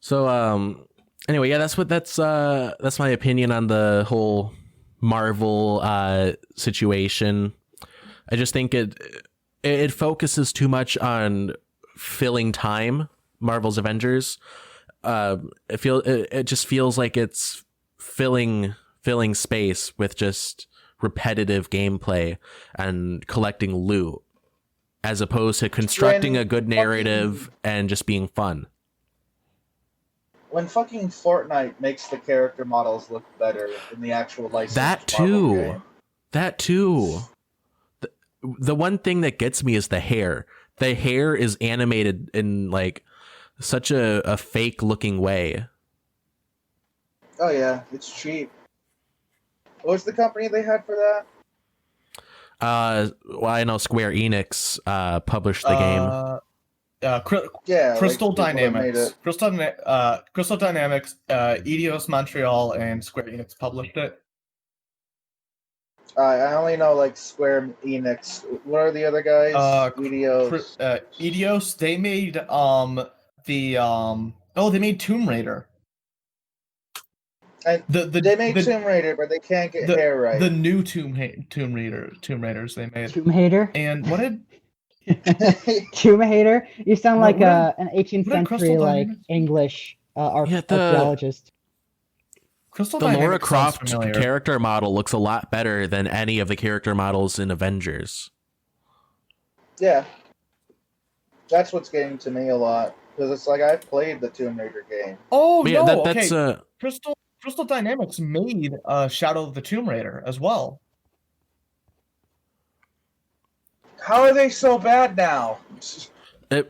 So anyway, yeah, that's my opinion on the whole Marvel situation. I just think it focuses too much on filling time. Marvel's Avengers. It just feels like it's filling space with just repetitive gameplay and collecting loot, as opposed to constructing a good narrative and just being fun. When fucking Fortnite makes the character models look better in the actual licensed Marvel game. That too. The one thing that gets me is the hair. The hair is animated in like such a fake looking way. Oh yeah, it's cheap. What was the company they had for that? Well, I know Square Enix published the game. Crystal Dynamics. Crystal Dynamics, Eidos Montreal, and Square Enix published it. I only know like Square Enix. What are the other guys? Eidos. Eidos. They made they made Tomb Raider. And they made Tomb Raider, but they can't get hair right. The new Tomb Raiders they made. Tomb Hater. And what did Tomb Hater? You sound like an 18th century like English archaeologist. The Lara Croft character model looks a lot better than any of the character models in Avengers. Yeah, that's what's getting to me a lot, because it's like I've played the Tomb Raider game. Oh yeah, no, that's Crystal Dynamics made Shadow of the Tomb Raider as well. How are they so bad now?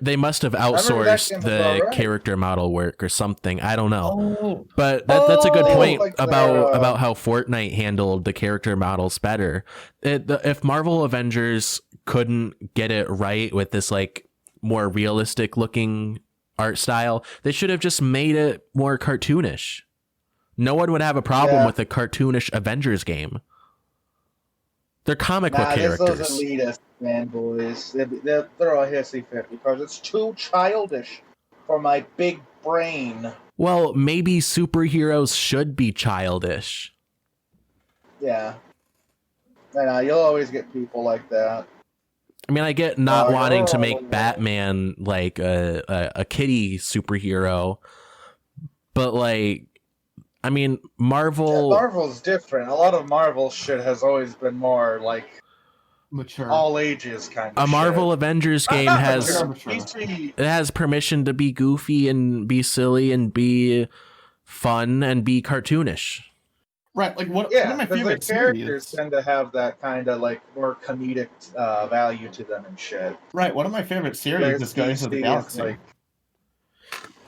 They must have outsourced the character model work or something. I don't know. But that's a good point about how Fortnite handled the character models better. If Marvel Avengers couldn't get it right with this like more realistic looking art style, they should have just made it more cartoonish. No one would have a problem with a cartoonish Avengers game. They're comic book characters. Those elitist fanboys. They're a hissy fit because it's too childish for my big brain. Well, maybe superheroes should be childish. Yeah. I know, you'll always get people like that. I mean, I get not wanting to make Batman like a kiddie superhero, but like, I mean, Marvel's different. A lot of Marvel shit has always been more like mature, all ages kind of. A Marvel shit. Avengers game has permission to be goofy and be silly and be fun and be cartoonish. Right, like one of my favorite characters tend to have that kind of like more comedic value to them and shit. Right, one of my favorite series is Guardians of the Galaxy.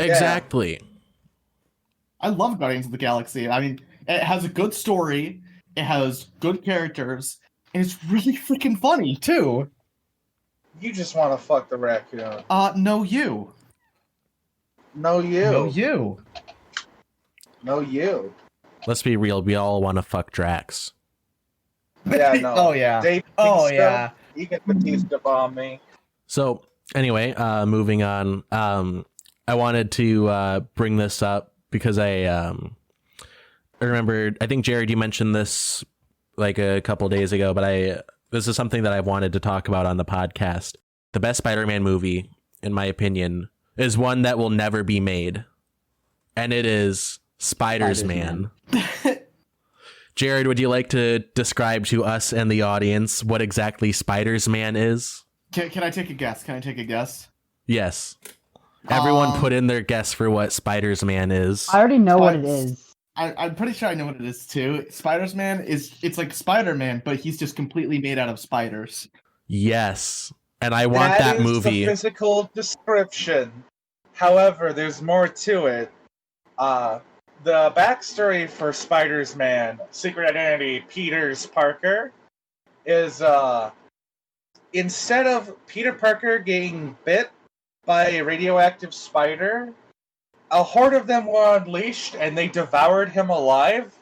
Exactly. I love Guardians of the Galaxy. I mean, It has a good story. It has good characters, and it's really freaking funny too. You just want to fuck the raccoon. No, you. No, you. No, you. No, you. Let's be real. We all want to fuck Drax. Yeah, no. Oh, yeah. Dave Oh, Bautista, yeah. You can Batista bomb me. So anyway, moving on. I wanted to bring this up because I remembered. I think Jared, you mentioned this like a couple days ago, but this is something that I wanted to talk about on the podcast. The best Spider-Man movie, in my opinion, is one that will never be made, and it is Spider-Man. Jared, would you like to describe to us and the audience what exactly Spider-Man is? Can I take a guess? Yes. Everyone put in their guess for what Spider-Man is. I already know what it is. I'm pretty sure I know what it is too. Spider-Man it's like Spider-Man, but he's just completely made out of spiders. Yes. And I want that is movie. The physical description. However, there's more to it. The backstory for Spider-Man, Secret Identity, Peter's Parker, is instead of Peter Parker getting bit by a radioactive spider, a horde of them were unleashed and they devoured him alive,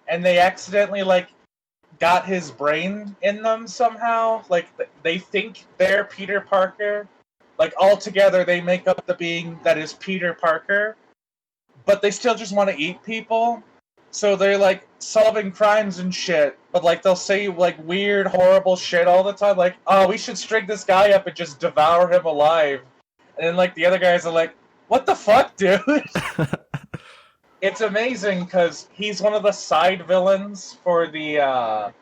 and they accidentally got his brain in them somehow. They think they're Peter Parker. All together they make up the being that is Peter Parker, but they still just want to eat people. So they're solving crimes and shit, but they'll say weird, horrible shit all the time, oh, we should string this guy up and just devour him alive. And then the other guys are like, what the fuck, dude? It's amazing because he's one of the side villains for the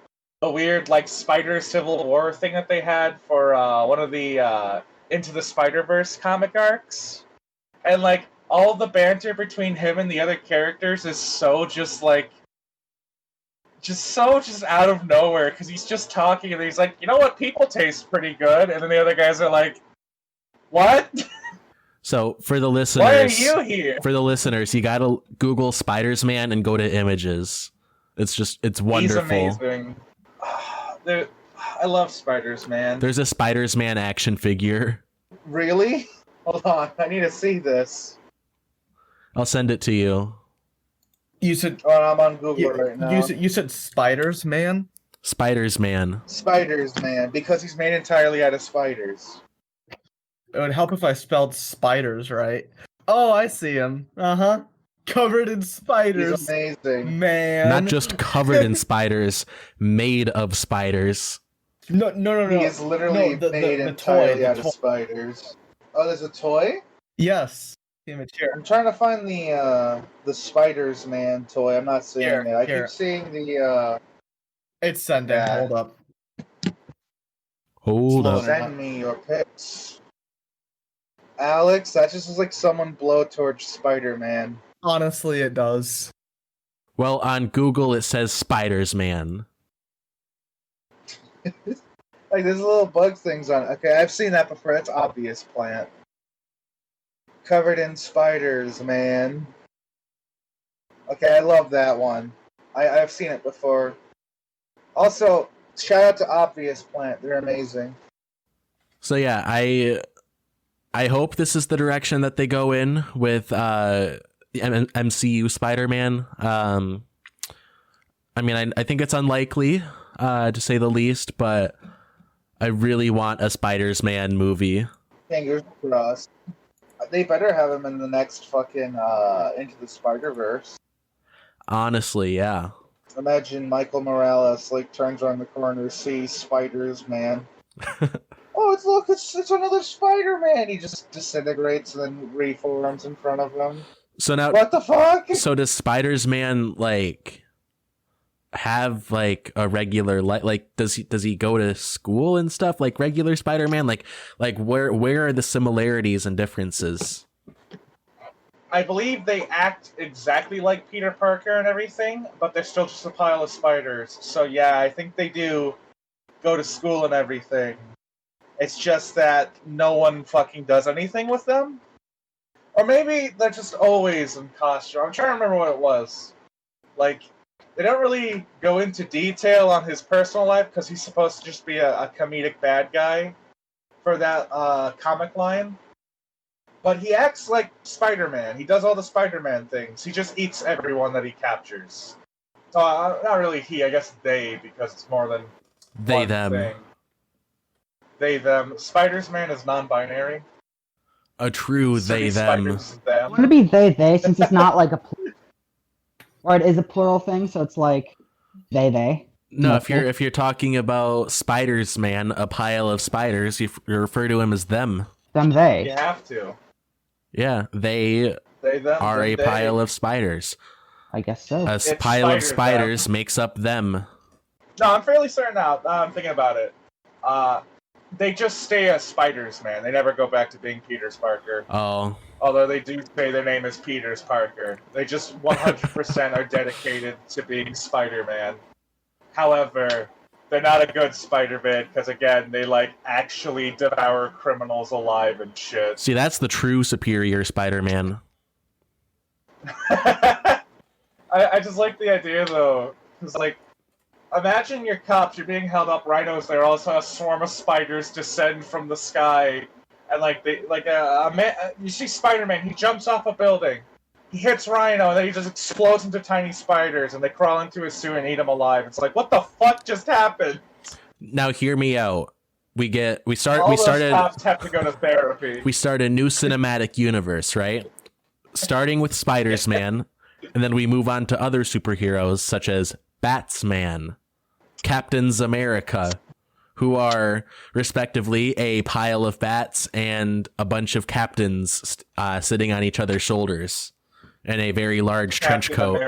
weird Spider Civil War thing that they had for one of the Into the Spider-Verse comic arcs. And all the banter between him and the other characters is so just out of nowhere, because he's just talking and he's like, you know what, people taste pretty good, and then the other guys are like, what? So for the listeners, why are you here? For the listeners, you gotta Google Spider-Man and go to images. It's wonderful. He's amazing. I love Spider-Man. There's a Spider-Man action figure. Really? Hold on, I need to see this. I'll send it to you. You said I'm on Google right now. You said Spiders-Man? Spider-Man. Spider-Man, because he's made entirely out of spiders. It would help if I spelled spiders right. Oh, I see him. Uh-huh. Covered in spiders. He's amazing. Man. Not just covered in spiders, made of spiders. No. He is literally made entirely out of spiders. Oh, there's a toy? Yes. Image here. I'm trying to find the Spiders-Man toy. I'm not seeing it. I keep seeing the It's sending. Yeah. Hold up. Hold up. Send me your pics. Alex, that just looks like someone blowtorch Spider-Man. Honestly, it does. Well, on Google it says Spiders-Man. There's little bug things on it. Okay, I've seen that before. That's obvious plant. Covered in spiders, man. Okay, I love that one. I've seen it before. Also, shout out to Obvious Plant. They're amazing. So yeah, I hope this is the direction that they go in with the MCU Spider-Man. I think it's unlikely, to say the least, but I really want a Spider-Man movie. Fingers crossed. They better have him in the next fucking Into the Spider-Verse. Honestly, yeah. Imagine Michael Morales turns around the corner, sees Spiders-Man. Oh, it's another Spider-Man. He just disintegrates and then reforms in front of him. So now, what the fuck? So does Spider-Man have a regular does he go to school and stuff like regular Spider-Man? Where are the similarities and differences? I believe they act exactly like Peter Parker and everything, but they're still just a pile of spiders. So yeah, I think they do go to school and everything. It's just that no one fucking does anything with them. Or maybe they're just always in costume. I'm trying to remember what it was. Like, they don't really go into detail on his personal life because he's supposed to just be a comedic bad guy for that comic line. But he acts like Spider-Man. He does all the Spider-Man things. He just eats everyone that he captures. So, not really he, I guess they, because it's more than They, one them. thing. They, them. Spider-Man is non-binary. A true So they, these them. spiders, them. Wouldn't it be they since it's not like a or it is a plural thing, so it's like they. No, Okay. if you're talking about spiders, man, a pile of spiders, you refer to him as them. Them they. You have to. Yeah, they Them, are them, a they. pile of spiders. I guess so. A It's pile of spiders, spiders makes up them. No, I'm fairly certain now. I'm thinking about it. They just stay as spiders, man. They never go back to being Peter Parker. Oh, Although they do say their name is Peter Parker. They just 100% are dedicated to being Spider-Man. However, they're not a good Spider-Man because, again, they, like, actually devour criminals alive and shit. see, that's the true superior Spider-Man. I just like the idea, though. Because, like, imagine you're cops, you're being held up, rhinos there, also a swarm of spiders descend from the sky. And, like, you see Spider-Man, he jumps off a building. He hits Rhino, and then he just explodes into tiny spiders, and they crawl into his suit and eat him alive. It's like, what the fuck just happened? Now hear me out. We All started those cops have to go to therapy. we start a new cinematic universe, right? Starting with Spiders-Man, and then we move on to other superheroes such as Batsman, Captains America, who are respectively a pile of bats and a bunch of captains sitting on each other's shoulders in a very large trench coat.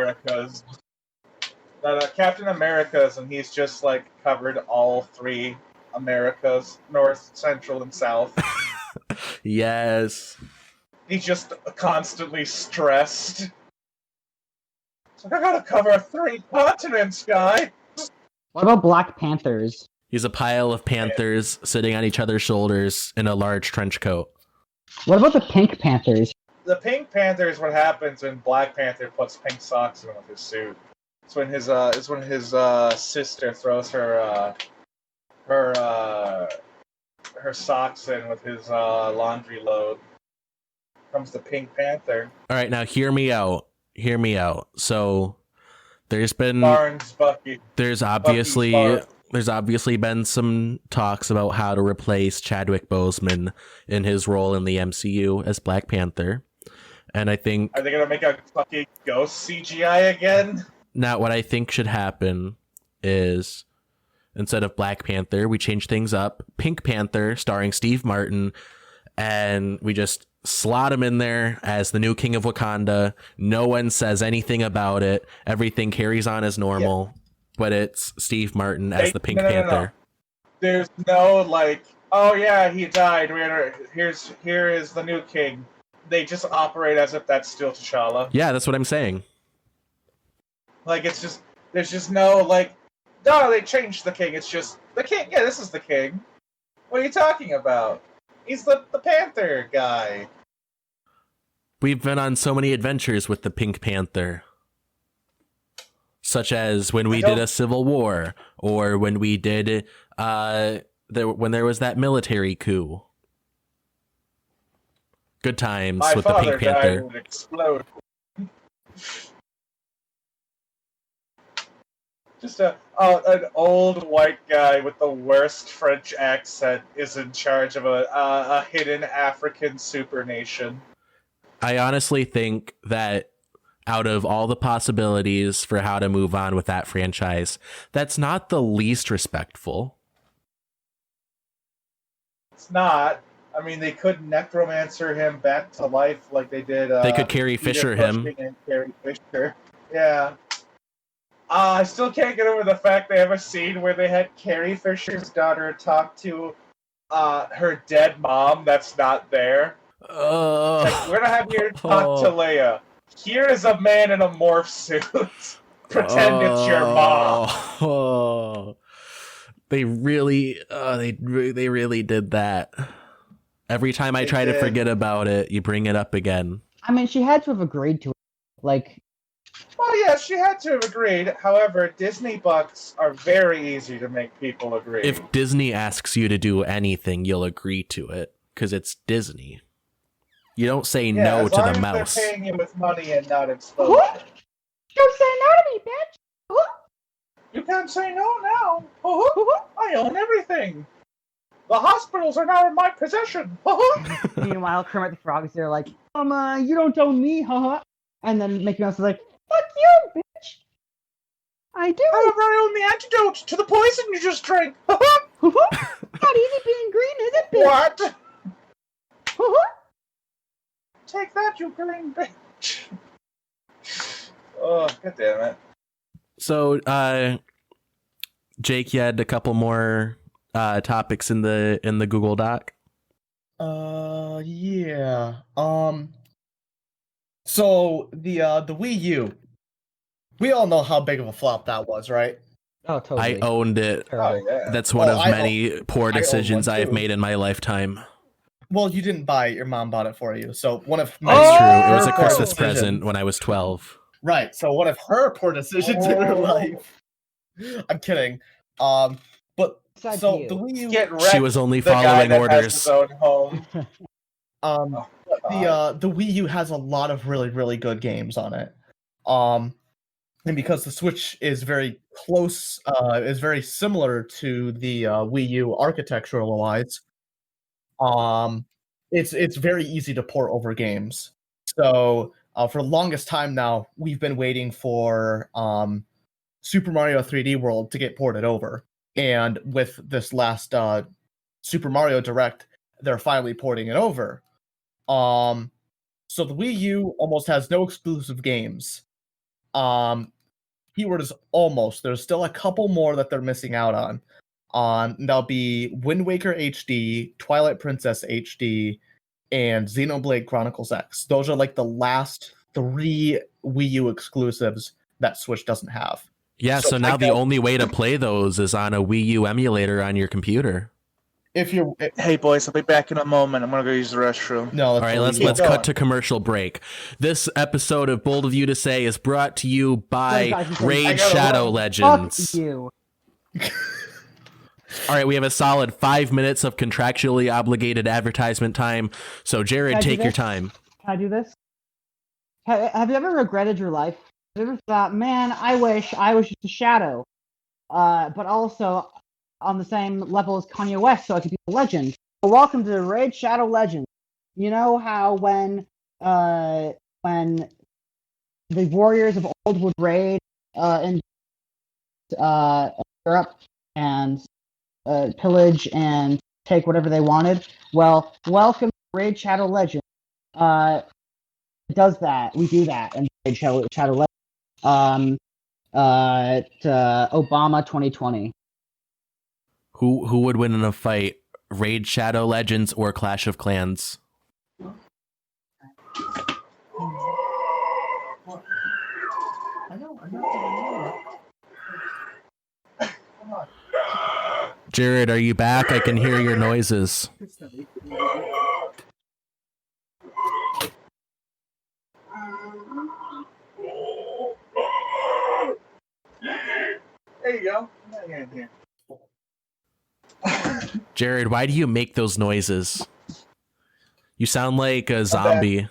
Captain America's, and he's just like covered all three Americas, North, Central, and South. Yes. He's just constantly stressed. It's like, I gotta cover 3 continents, guy! What about Black Panthers? He's a pile of panthers sitting on each other's shoulders in a large trench coat. What about the Pink Panthers? The Pink Panther is what happens when Black Panther puts pink socks in with his suit. It's when his sister throws her socks in with his laundry load. Comes the Pink Panther. All right, now hear me out. Hear me out. So there's been Barnes, Bucky. there's Bucky's obviously been some talks about how to replace Chadwick Boseman in his role in the MCU as Black Panther. And I think Are they gonna make a fucking ghost CGI again? now what I think should happen is instead of Black Panther, we change things up. Pink Panther starring Steve Martin, and we just slot him in there as the new King of Wakanda. No one says anything about it. Everything carries on as normal. But it's Steve Martin as the Pink Panther. There's no like, oh yeah, he died. Here is the new king. They just operate as if that's still T'Challa. Yeah, that's what I'm saying. Like there's just no like, no, they changed the king. It's just the king. Yeah, this is the king. What are you talking about? He's the Panther guy. We've been on so many adventures with the Pink Panther. Such as when we did a civil war, or when we did when there was that military coup. Good times My with the father Pink Panther. died in an explosion. Just an old white guy with the worst French accent is in charge of a hidden African super nation. I honestly think that out of all the possibilities for how to move on with that franchise, that's not the least respectful. It's not. I mean, they could necromancer him back to life like they did. They could Carrie Fisher him. And Carrie Fisher. Yeah. I still can't get over the fact they have a scene where they had Carrie Fisher's daughter talk to her dead mom that's not there. Like, we're gonna have you talk to Leia. Here is a man in a morph suit. Pretend it's your mom. Oh, they really did that. Every time I try to forget about it, you bring it up again. I mean, she had to have agreed to it. Like, Well, yeah, she had to have agreed. However, Disney bucks are very easy to make people agree. If Disney asks you to do anything, you'll agree to it because it's Disney. You don't say no to the mouse. They're paying you with money and not exposure. Don't say no to me, bitch. You can't say no now. I own everything. The hospitals are now in my possession. Meanwhile, Kermit the Frog is there like, you don't own me, haha. And then Mickey Mouse is like, fuck you, bitch. I do. However, I own the antidote to the poison you just drank. Not easy being green, is it, bitch? What? Take that, you green bitch. Oh, god damn it. So, Jake, you had a couple more topics in the Google Doc. Yeah. So the Wii U, we all know how big of a flop that was, right? Oh, totally. I owned it. Oh, yeah. That's one of I many poor decisions one I've too. made in my lifetime. Well, you didn't buy it, your mom bought it for you. So one of That's true. It was a her Christmas decisions- present when I was 12. Right. So one of her poor decisions in her life. I'm kidding. But Besides so you. the Wii U, Get wrecked, She was only the guy following that orders. has his own home. the Wii U has a lot of really, really good games on it. And because the Switch is very close, is very similar to the Wii U architectural wise, it's very easy to port over games. So for the longest time now, we've been waiting for Super Mario 3D World to get ported over, and with this last Super Mario Direct, they're finally porting it over. So the Wii U almost has no exclusive games. Keyword is almost. There's still a couple more that they're missing out on. That'll be Wind Waker HD, Twilight Princess HD, and Xenoblade Chronicles X. Those are like the last 3 Wii U exclusives that Switch doesn't have. Yeah, so now the only way to play those is on a Wii U emulator on your computer. Hey boys, I'll be back in a moment. I'm gonna go use the restroom. All right, let's cut to commercial break. This episode of Bold of You to Say is brought to you by Raid Shadow Legends. Fuck you. All right, we have a solid 5 minutes of contractually obligated advertisement time. So, Jared, take your time. Can I do this? Have you ever regretted your life? Have you ever thought, man, I wish I was just a shadow, but also on the same level as Kanye West, so I could be a legend? Well, welcome to Raid Shadow Legends. You know how when the warriors of old would raid in Europe and pillage and take whatever they wanted? Well, welcome to Raid Shadow Legends. It does that. We do that in Raid Shadow Legends. Obama 2020. Who would win in a fight? Raid Shadow Legends or Clash of Clans? Jared, are you back? I can hear your noises. There you go. In here. Jared, why do you make those noises? You sound like a zombie.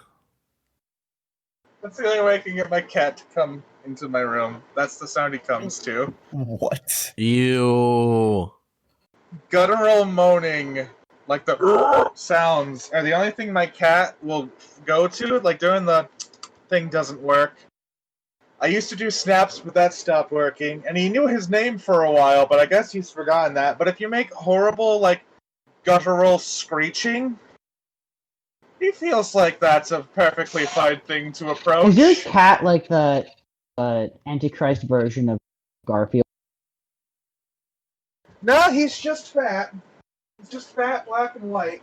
That's the only way I can get my cat to come into my room. That's the sound he comes to. What? You. Guttural moaning, like the sounds, are the only thing my cat will go to. Like during the thing doesn't work. I used to do snaps, but that stopped working. And he knew his name for a while, but I guess he's forgotten that. But if you make horrible, like, guttural screeching, he feels like that's a perfectly fine thing to approach. Is your cat like the Antichrist version of Garfield? No, he's just fat. He's just fat, black, and white.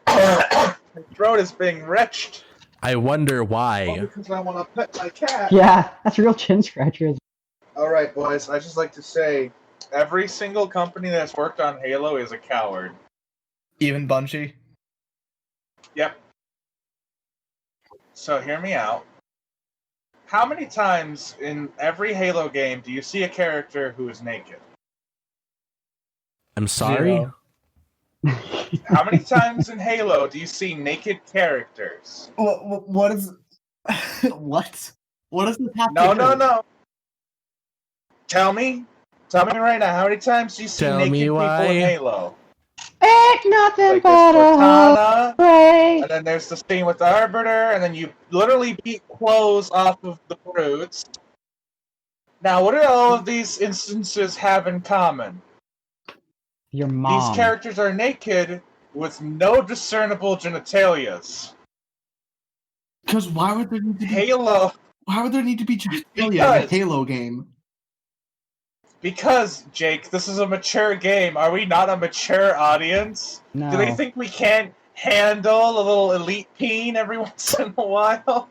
My throat is being wretched. I wonder why. Because I want to pet my cat. Yeah, that's a real chin scratcher. Alright, boys, I just like to say, every single company that's worked on Halo is a coward. Even Bungie? Yep. So hear me out. How many times in every Halo game do you see a character who is naked? I'm sorry. 0. How many times in Halo do you see naked characters? What is what? What does this have No, to no, do? no. Tell me right now. How many times do you see Tell naked me people why. in Halo? Ain't nothing Like but there's a Cortana, heartbreak. and then there's the scene with the Arbiter, and then you literally beat clothes off of the brutes. Now, what do all of these instances have in common? Your mom. These characters are naked with no discernible genitalias. Because why would there need to be Halo, genitalia in a Halo game? because, Jake, this is a mature game. Are we not a mature audience? No. Do they think we can't handle a little elite peen every once in a while?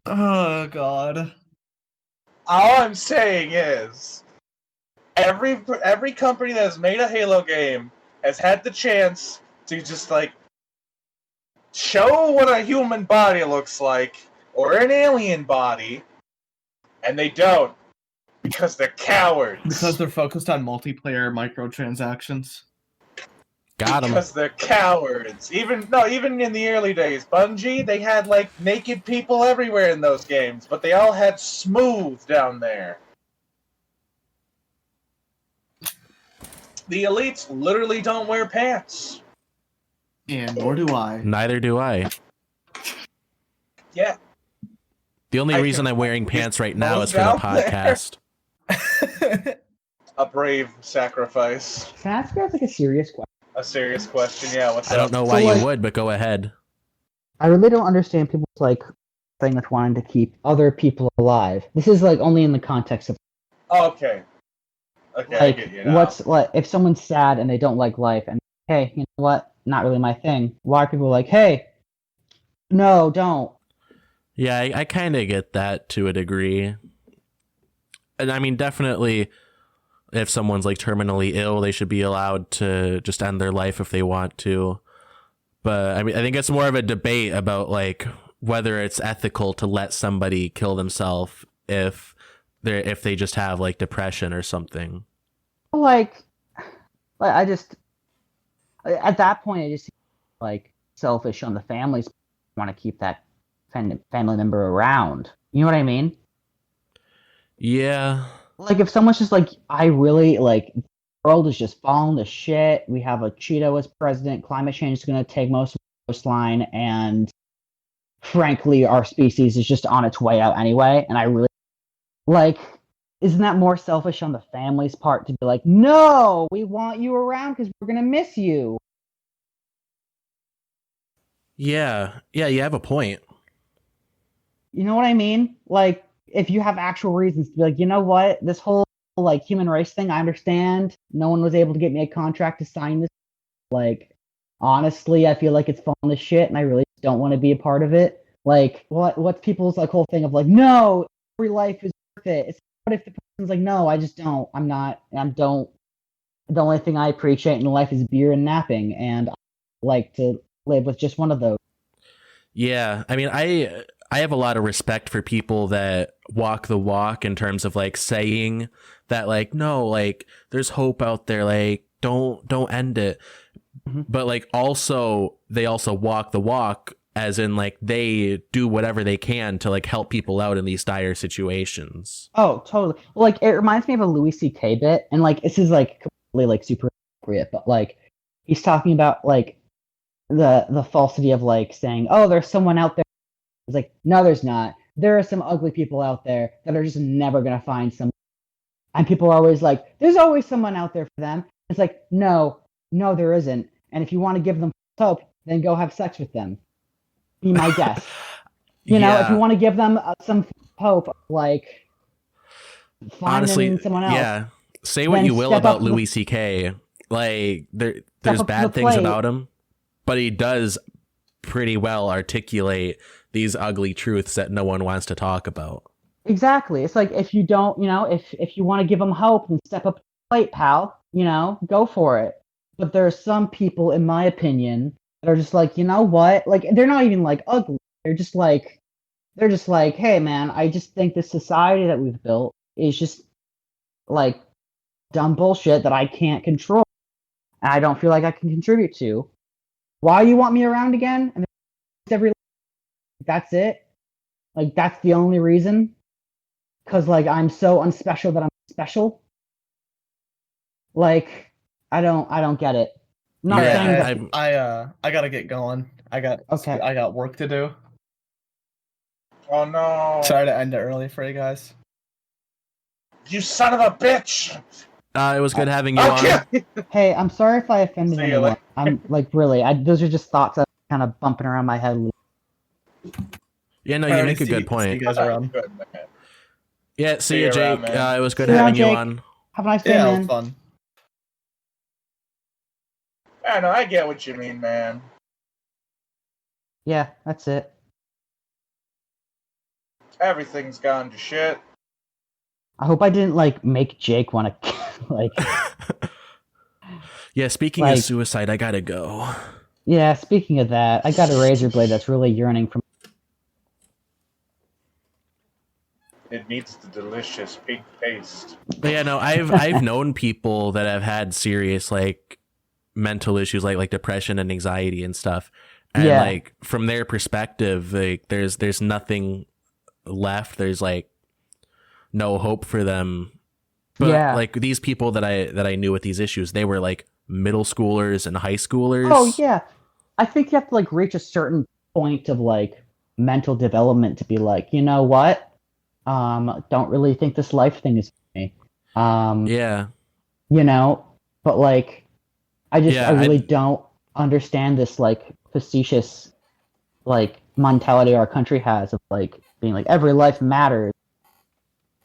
Oh god. All I'm saying is, every company that has made a Halo game has had the chance to just, like, show what a human body looks like, or an alien body, and they don't. Because they're cowards. Because they're focused on multiplayer microtransactions. Got him. Because they're cowards. Even in the early days, Bungie, they had like naked people everywhere in those games, but they all had smooth down there. The elites literally don't wear pants. And nor do I. Neither do I. Yeah. The only I reason can- I'm wearing pants right now Those is for the out there. podcast. A brave sacrifice. Can I ask you guys like a serious question? A serious question, yeah. What's I up? don't know So, why like- you would, but go ahead. I really don't understand people's like thing with wanting to keep other people alive. This is like only in the context of Oh, okay. Okay, I like get you now. what's like if someone's sad and they don't like life and hey, you know what? Not really my thing. Why are people like, hey, no, don't. Yeah, I kind of get that to a degree. And I mean, definitely, if someone's like terminally ill, they should be allowed to just end their life if they want to. But I mean, I think it's more of a debate about like whether it's ethical to let somebody kill themselves if they just have like depression or something. Like I just at that point I just like selfish on the families want to keep that family member around. You know what I mean? Yeah. Like if someone's just like, I really like the world is just falling to shit. We have a Cheeto as president. Climate change is going to take most of the coastline, and frankly, our species is just on its way out anyway. And I really like, isn't that more selfish on the family's part to be like, no, we want you around because we're going to miss you? Yeah, you have a point. You know what I mean? Like, if you have actual reasons to be like, you know what, this whole like human race thing, I understand. No one was able to get me a contract to sign this. Like, honestly, I feel like it's falling to shit, and I really don't want to be a part of it. Like, what's people's like whole thing of like, no, every life is worth it. It's what if the person's like, no, I just don't. I'm not. I don't. The only thing I appreciate in life is beer and napping, and I like to live with just one of those. Yeah, I mean, I have a lot of respect for people that walk the walk in terms of like saying that like, no, like there's hope out there, like don't end it. Mm-hmm. But like also they also walk the walk as in like they do whatever they can to like help people out in these dire situations. Oh, totally. Well, like it reminds me of a Louis C.K. bit, and like this is like completely like super appropriate, but like he's talking about like the falsity of like saying, oh, there's someone out there. It's like, no, there's not. There are some ugly people out there that are just never gonna find some. And people are always like, there's always someone out there for them. It's like, no, there isn't. And if you want to give them hope, then go have sex with them. Be my guest. You know, if you want to give them some hope, like finding someone else. Yeah. Say what you will about Louis C.K. Like there's bad things about him, but he does pretty well articulate these ugly truths that no one wants to talk about. Exactly. It's like if you don't, you know, if you want to give them hope, then step up to the plate, pal. You know, go for it. But there are some people, in my opinion, that are just like, you know what? Like they're not even like ugly. They're just like, hey man, I just think the society that we've built is just like dumb bullshit that I can't control and I don't feel like I can contribute to. Why you want me around again? And every that's it. Like that's the only reason. Cause like I'm so unspecial that I'm special. Like I don't get it. I'm not saying that. I gotta get going. I got work to do. Oh no! Sorry to end it early for you guys. You son of a bitch! It was good having you on. Hey, I'm sorry if I offended See you anyone. later. I'm like really. Those are just thoughts that are kind of bumping around my head. Yeah, no, you make a good point. You guys around. Good, man. Yeah, see you, Jake. man. It was good See you having around, you Jake. on. Have a nice day, Yeah, it man. was fun. I know, I get what you mean, man. Yeah, that's it. Everything's gone to shit. I hope I didn't like make Jake want to like. Yeah, speaking Like- of suicide, I gotta go. Yeah, speaking of that, I got a razor blade that's really yearning for. It needs the delicious pink paste. But yeah, no, I've known people that have had serious like mental issues like depression and anxiety and stuff. And Yeah. like from their perspective, like there's nothing left. There's like no hope for them. But Yeah. like these people that I knew with these issues, they were like middle schoolers and high schoolers. Oh yeah, I think you have to like reach a certain point of like mental development to be like, you know what? Don't really think this life thing is for me. Yeah. You know, but like, I Yeah, really don't understand this like facetious like mentality our country has of like being like every life matters.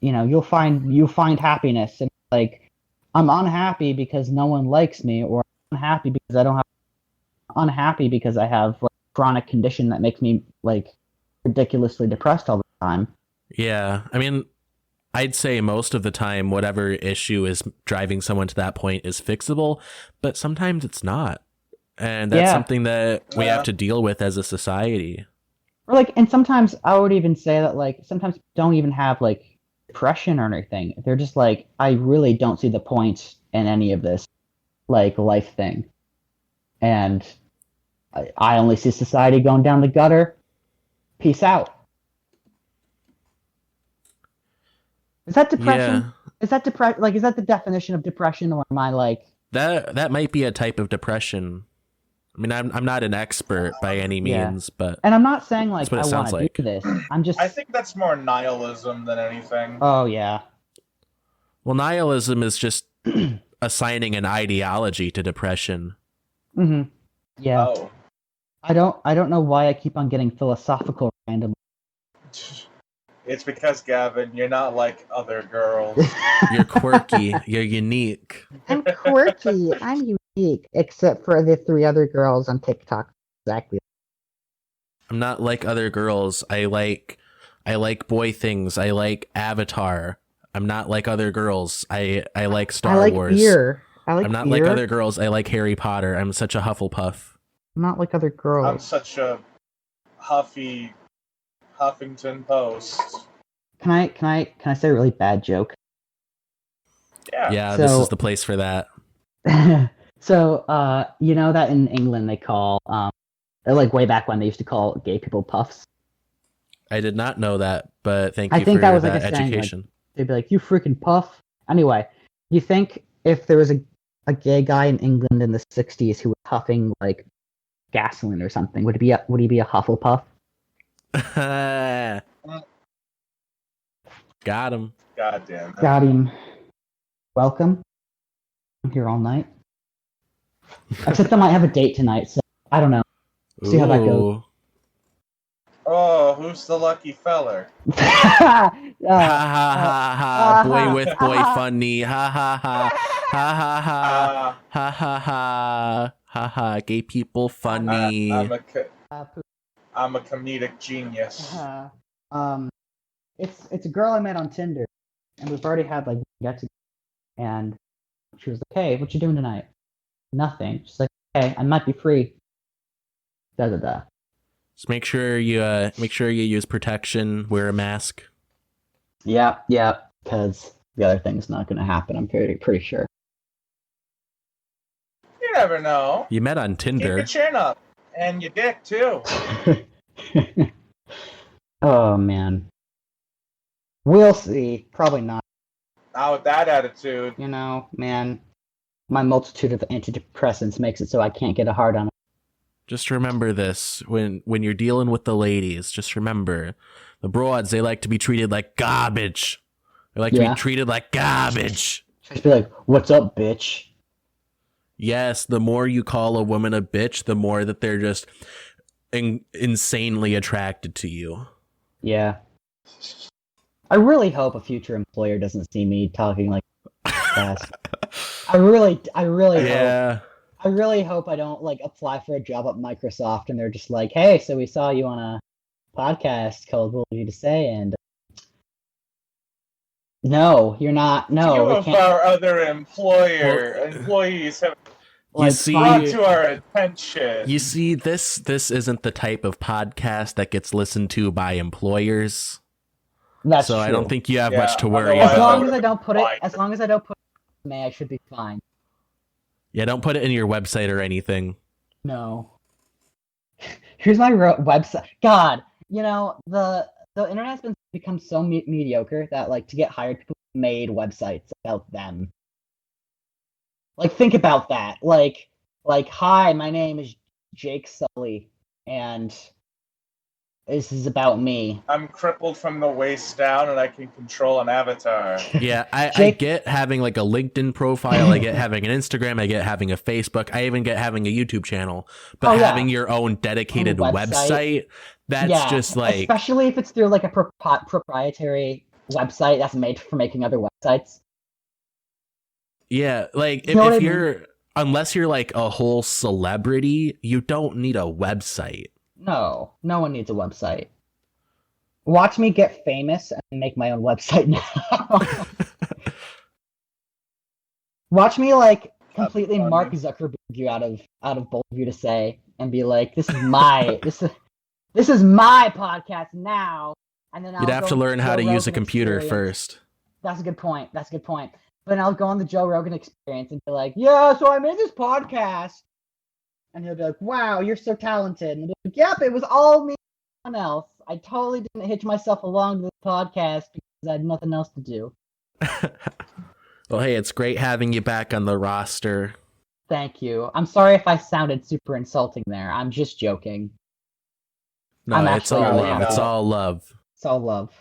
You know, you'll find happiness, and like I'm unhappy because no one likes me, or I'm unhappy because unhappy because I have like chronic condition that makes me like ridiculously depressed all the time. Yeah. I mean, I'd say most of the time, whatever issue is driving someone to that point is fixable, but sometimes it's not. And that's Yeah. something that we Yeah. have to deal with as a society. Or like, and sometimes I would even say that like sometimes people don't even have like depression or anything. They're just like, I really don't see the point in any of this like life thing, and I only see society going down the gutter. Peace out. Is that depression? Yeah. Is that depression? Like, is that the definition of depression, or am I like? That might be a type of depression. I mean, I'm not an expert by any Yeah. means, but And I'm not saying like That's what it I want sounds to like. do this. I'm just. I think that's more nihilism than anything. Oh yeah. well, nihilism is just assigning an ideology to depression. Mm-hmm. Yeah. Oh. I don't know why I keep on getting philosophical randomly. It's because, Gavin, you're not like other girls. You're quirky. You're unique. I'm quirky. I'm unique, except for the 3 other girls on TikTok. Exactly. I'm not like other girls. I like boy things. I like Avatar. I'm not like other girls. I like Star I like Wars. beer. I like I'm not beer. like other girls. I like Harry Potter. I'm such a Hufflepuff. I'm not like other I'm girls. such a huffy Huffington Post. Can I say a really bad joke? Yeah. Yeah, this So- is the place for that. So, you know that in England they call, like way back when they used to call gay people puffs. I did not know that, but thank I you think for that was that like a saying, like- education. They'd be like, "You freaking puff." Anyway, you think if there was a gay guy in England in the '60s who was huffing like gasoline or something, would he be a Hufflepuff? Got him. God damn it. Got him. Welcome. I'm here all night. Except I might have a date tonight, so I don't know. See how that goes. Ooh. Oh, who's the lucky feller? Ha ha ha ha. Boy with boy funny. Ha ha ha. Ha ha ha. Ha ha ha. Ha ha. Gay people funny. I'm a comedic genius. It's a girl I met on Tinder, and we've already had like get together. And she was like, "Hey, what you doing tonight?" Nothing. She's like, "Hey, I might be free." Da da da. Just make sure you use protection, wear a mask. Yeah, because the other thing's not going to happen. I'm pretty sure. You never know. You met on Keep Tinder. your chin up. And your dick, too. Oh, man. We'll see. Probably not. Not with that attitude. You know, man, my multitude of antidepressants makes it so I can't get a hard on. Just remember this when you're dealing with the ladies. Just remember, the broads, they like to be treated like garbage. They like to be treated like garbage. Just be like, "What's up, bitch?" Yes, the more you call a woman a bitch, the more that they're just insanely attracted to you. Yeah. I really hope a future employer doesn't see me talking like that. I really Yeah. hope. I really hope I don't like apply for a job at Microsoft and they're just like, "Hey, so we saw you on a podcast called What Would You to Say?" And no, you're not. No, Few we of can't. our other employees have You see, brought to our attention. you see, this isn't the type of podcast that gets listened to by employers. That's So true. I don't think you have much to worry otherwise As about. long as I don't put it, Fine. as long as I don't put it in I should be fine. Yeah, don't put it in your website or anything. No. Here's my website. God, you know the internet's become so mediocre that like to get hired, people made websites about them. Like think about that. Like hi, my name is Jake Sully, and this is about me. I'm crippled from the waist down, and I can control an avatar. Yeah, I Jake- get having like a LinkedIn profile, I get having an Instagram, I get having a Facebook, I even get having a YouTube channel. But Oh, yeah. having your own dedicated Own website, that's Yeah, just like, especially if it's through like a proprietary website that's made for making other websites. yeah, like You know what I if mean? you're, unless you're like a whole celebrity, you don't need a website. No one needs a website. Watch me get famous and make my own website now. Watch me like completely funny. Mark Zuckerberg you out of both of you to say and be like, this is my this is my podcast now. And then You'd I'll have go to on the learn how Joe to use a Rogan computer Experience. first. That's a good point. But then I'll go on the Joe Rogan Experience and be like, yeah, so I made this podcast. And he'll be like, wow, you're so talented. And I'll be like, yep, it was all me and no one else. I totally didn't hitch myself along to this podcast because I had nothing else to do. Well, hey, it's great having you back on the roster. Thank you. I'm sorry if I sounded super insulting there. I'm just joking. No, I'm it's actually all really love. happy. It's all love. It's all love.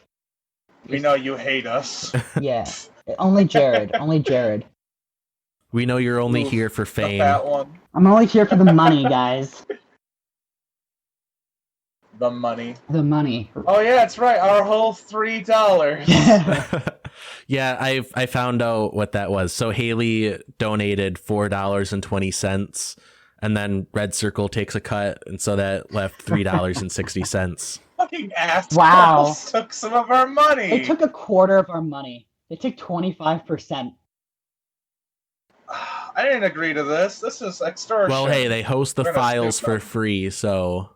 We know you hate us. Yeah. Only Jared. Only Jared. We know you're only Oof, here for The fame. fat one. I'm only here for the money, guys. The money. The money. Oh yeah, that's right. Our whole $3. Yeah, I found out what that was. So Haley donated $4.20, and then RedCircle takes a cut, and so that left $3.60. Fucking assholes Wow. took some of our money. They took a quarter of our money. They took 25%. I didn't agree to this. This is extortion. Well, hey, they host the We're gonna files snoop for them. free, so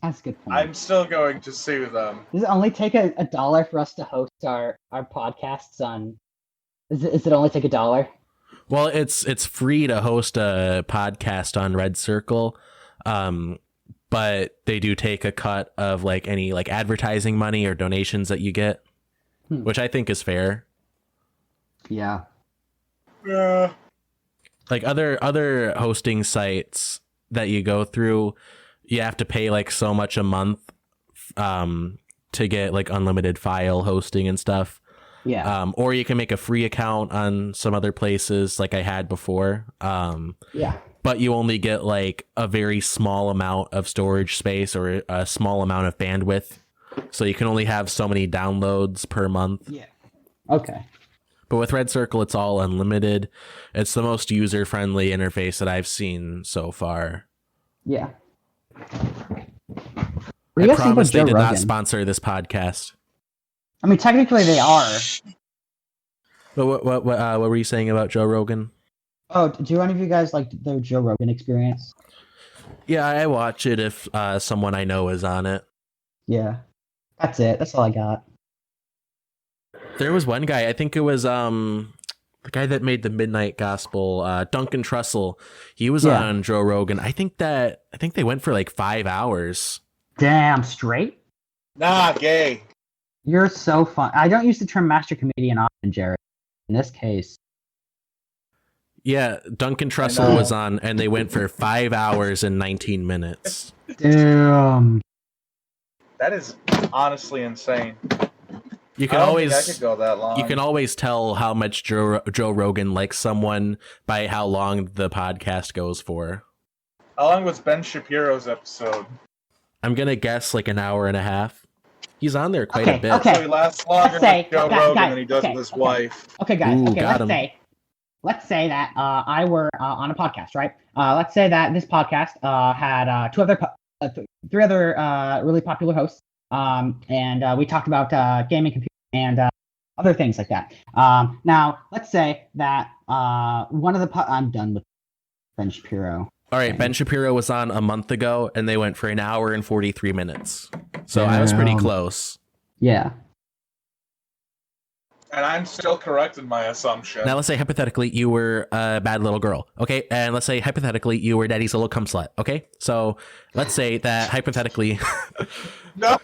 That's a good point. I'm still going to sue them. Does it only take a $1 for us to host our podcasts on? Is it only take $1? well, it's free to host a podcast on RedCircle, but they do take a cut of like any like advertising money or donations that you get, which I think is fair. Yeah. Yeah. Like other hosting sites that you go through, you have to pay like so much a month to get like unlimited file hosting and stuff. Yeah. Or you can make a free account on some other places like I had before. Yeah. But you only get like a very small amount of storage space or a small amount of bandwidth. So you can only have so many downloads per month. Yeah. Okay. But with RedCircle, it's all unlimited. It's the most user-friendly interface that I've seen so far. Yeah. I promise they did not sponsor this podcast. I mean, technically they are. But what were you saying about Joe Rogan? Oh, do any of you guys like the Joe Rogan Experience? Yeah, I watch it if someone I know is on it. Yeah, that's it. That's all I got. There was one guy, I think it was the guy that made the Midnight Gospel, Duncan Trussell. He was on Joe Rogan. I think they went for like 5 hours. Damn, straight? Nah, gay. You're so fun. I don't use the term master comedian often, Jared. In this case. Yeah, Duncan Trussell was on, and they went for 5 hours and 19 minutes. Damn. That is honestly insane. You can I don't always think I could go that long. You can always tell how much Joe Rogan likes someone by how long the podcast goes for. How long was Ben Shapiro's episode? I'm gonna guess like an hour and a half. He's on there quite a bit. Okay. So he lasts longer with Joe Rogan than he does with his wife. Okay, guys. Ooh, Let's say that I were on a podcast, right? Let's say that this podcast had three other really popular hosts, and we talked about gaming, computing, and other things like that. Now, let's say that one of the I'm done with Ben Shapiro. All right, Ben Shapiro was on a month ago, and they went for an hour and 43 minutes. So I was pretty close. Yeah. And I'm still correct in my assumption. Now let's say hypothetically you were a bad little girl, okay? And let's say hypothetically you were daddy's little cum slut, okay? So let's say that hypothetically... No!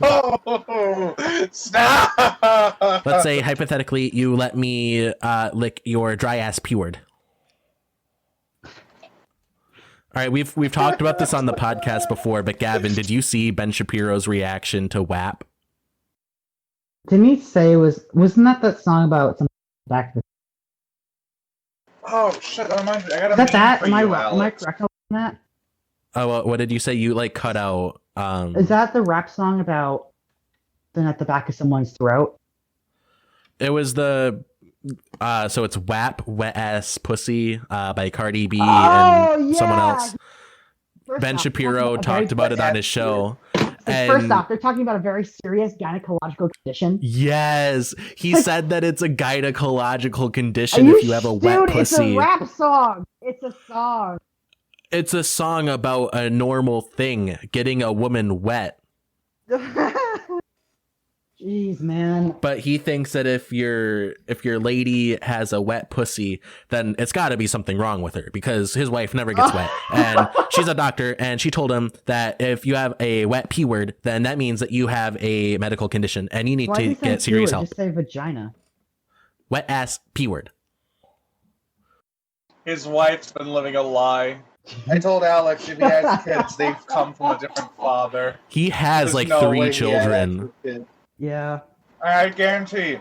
Stop! Let's say hypothetically you let me lick your dry ass P-word. All right, we've talked about this on the podcast before, but Gavin, did you see Ben Shapiro's reaction to WAP? Didn't he say wasn't that song about some back to the... Oh shit! I got Is that that? Am I correct on that? Oh, well, what did you say? You like cut out. Is that the rap song about then at the back of someone's throat? It was so it's WAP, Wet Ass Pussy, by Cardi B and someone else. Ben Shapiro talked about it on his show. First off, they're talking about a very serious gynecological condition. Yes, he said that it's a gynecological condition if you have a wet pussy. It's a rap song. It's a song. It's a song about a normal thing, getting a woman wet. Jeez, man. But he thinks that if your lady has a wet pussy, then it's got to be something wrong with her because his wife never gets wet. And she's a doctor, and she told him that if you have a wet P word, then that means that you have a medical condition and you need to get serious help. Just say vagina. Wet ass P word. His wife's been living a lie. I told Alex if he has kids, they've come from a different father. He has There's like no 3 way children. Yeah. I guarantee.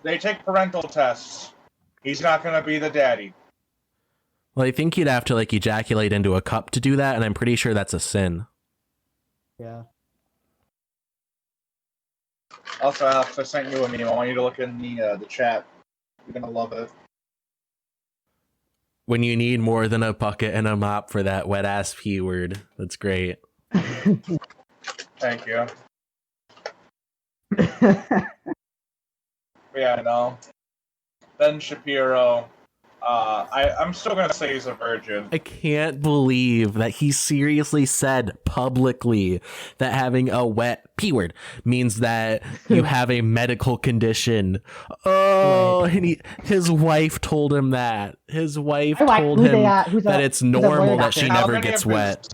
They take parental tests. He's not going to be the daddy. Well, I think you'd have to like ejaculate into a cup to do that, and I'm pretty sure that's a sin. Yeah. Also, Alex, I sent you a meme. I want you to look in the chat. You're going to love it. When you need more than a bucket and a mop for that wet ass P word. That's great. Thank you. Yeah, no. Ben Shapiro. I'm still gonna say he's a virgin. I can't believe that he seriously said publicly that having a wet P word means that you have a medical condition. Oh, and his wife told him that. His wife told him that it's normal that she never gets wet.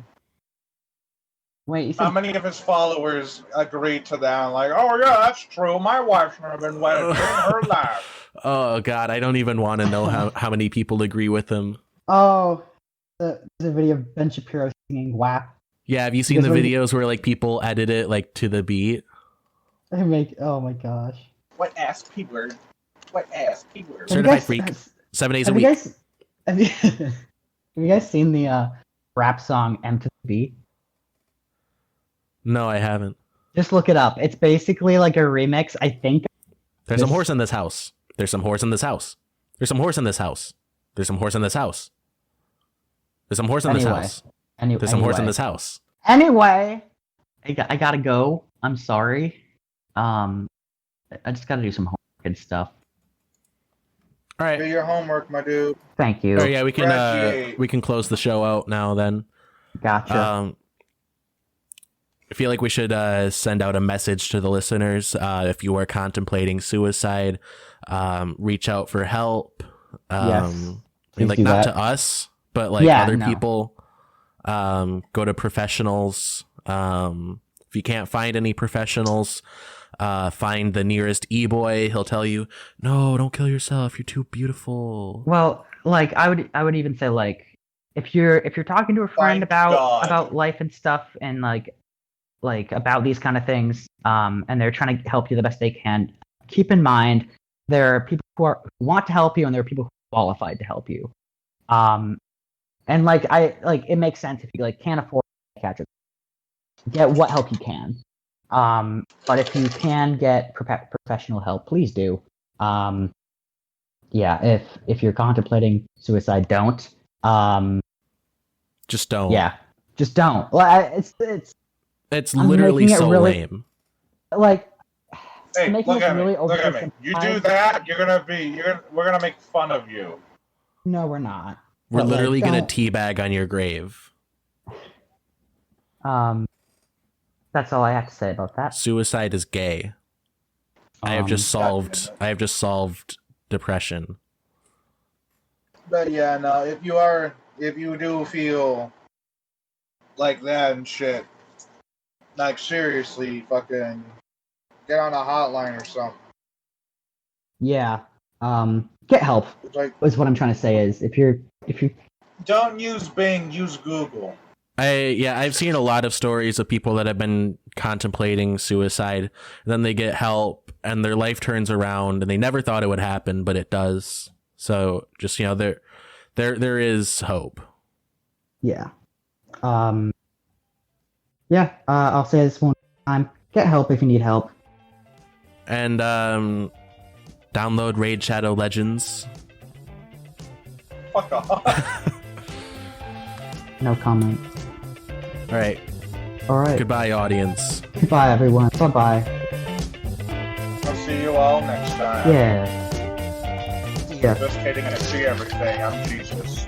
Wait, how many of his followers agreed to that? Like, oh yeah, that's true. My wife's never been wet in her life. Oh god, I don't even want to know how many people agree with him. Oh, the video of Ben Shapiro singing WAP. Yeah, have you seen the videos where like people edit it like to the beat? Oh my gosh. What ass P word? What ass P word? Certified freak. 7 days a week. Have you guys seen the rap song M to the B? No, I haven't. Just look it up. It's basically like a remix, I think. There's some horse in this house. There's some horse in this house. There's some horse in this house. There's some horse in this house. There's some horse in this house. There's some horse in this house. Anyway, I gotta go. I'm sorry. I just gotta do some homework and stuff. All right. Do your homework, my dude. Thank you. Oh yeah, we can close the show out now then. Gotcha. feel like we should send out a message to the listeners. If you are contemplating suicide, reach out for help. Yes. I mean, like, not to us, but like other people. Go to professionals. If you can't find any professionals, find the nearest e-boy. He'll tell you, no, don't kill yourself. You're too beautiful. Well, like I would even say, like, if you're talking to a friend about life and stuff, and like about these kind of things, and they're trying to help you the best they can, keep in mind there are people who want to help you, and there are people who are qualified to help you. And like it makes sense if you like can't afford to catch it, get what help you can. But if you can get professional help, please do. Yeah, if you're contemplating suicide, don't. Just don't. Yeah, just don't. Like it's literally so lame. Like, hey, look at me. Look at me. You do that, we're gonna make fun of you. No, we're not. We're literally gonna teabag on your grave. That's all I have to say about that. Suicide is gay. I have just solved depression. But yeah, no, if you do feel like that and shit, like seriously, fucking get on a hotline or something. Yeah. Get help. Like, is what I'm trying to say. Is if you don't use Bing, use Google. I've seen a lot of stories of people that have been contemplating suicide, and then they get help and their life turns around, and they never thought it would happen, but it does. So just, there is hope. Yeah. I'll say this one time. Get help if you need help. And download Raid Shadow Legends. Fuck off. No comment. All right. Goodbye, audience. Goodbye, everyone. Bye-bye. I'll see you all next time. Yeah. Just kidding, I see everything. I'm Jesus.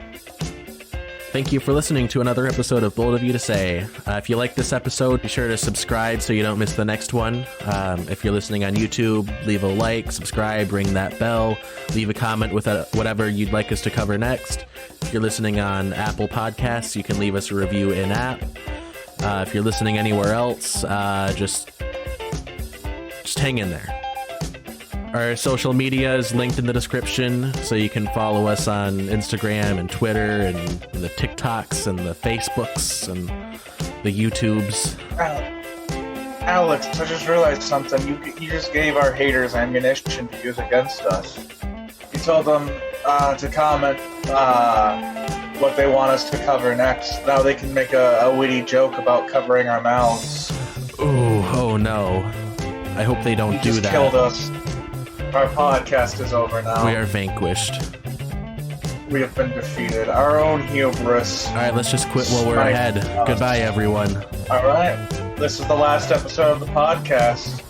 Thank you for listening to another episode of Bold of You to Say. If you like this episode, be sure to subscribe so you don't miss the next one. If you're listening on YouTube, leave a like, subscribe, ring that bell, leave a comment with whatever you'd like us to cover next. If you're listening on Apple Podcasts, you can leave us a review in-app. If you're listening anywhere else, just hang in there. Our social media is linked in the description, so you can follow us on Instagram and Twitter and the TikToks and the Facebooks and the YouTubes. Alex, I just realized something. You just gave our haters ammunition to use against us. You told them to comment what they want us to cover next. Now they can make a witty joke about covering our mouths. Ooh, oh no. I hope they don't do that. Killed us. Our podcast is over now. We are vanquished. We have been defeated. Our own hubris. Alright, let's just quit while we're ahead. Goodbye, everyone. Alright. This is the last episode of the podcast.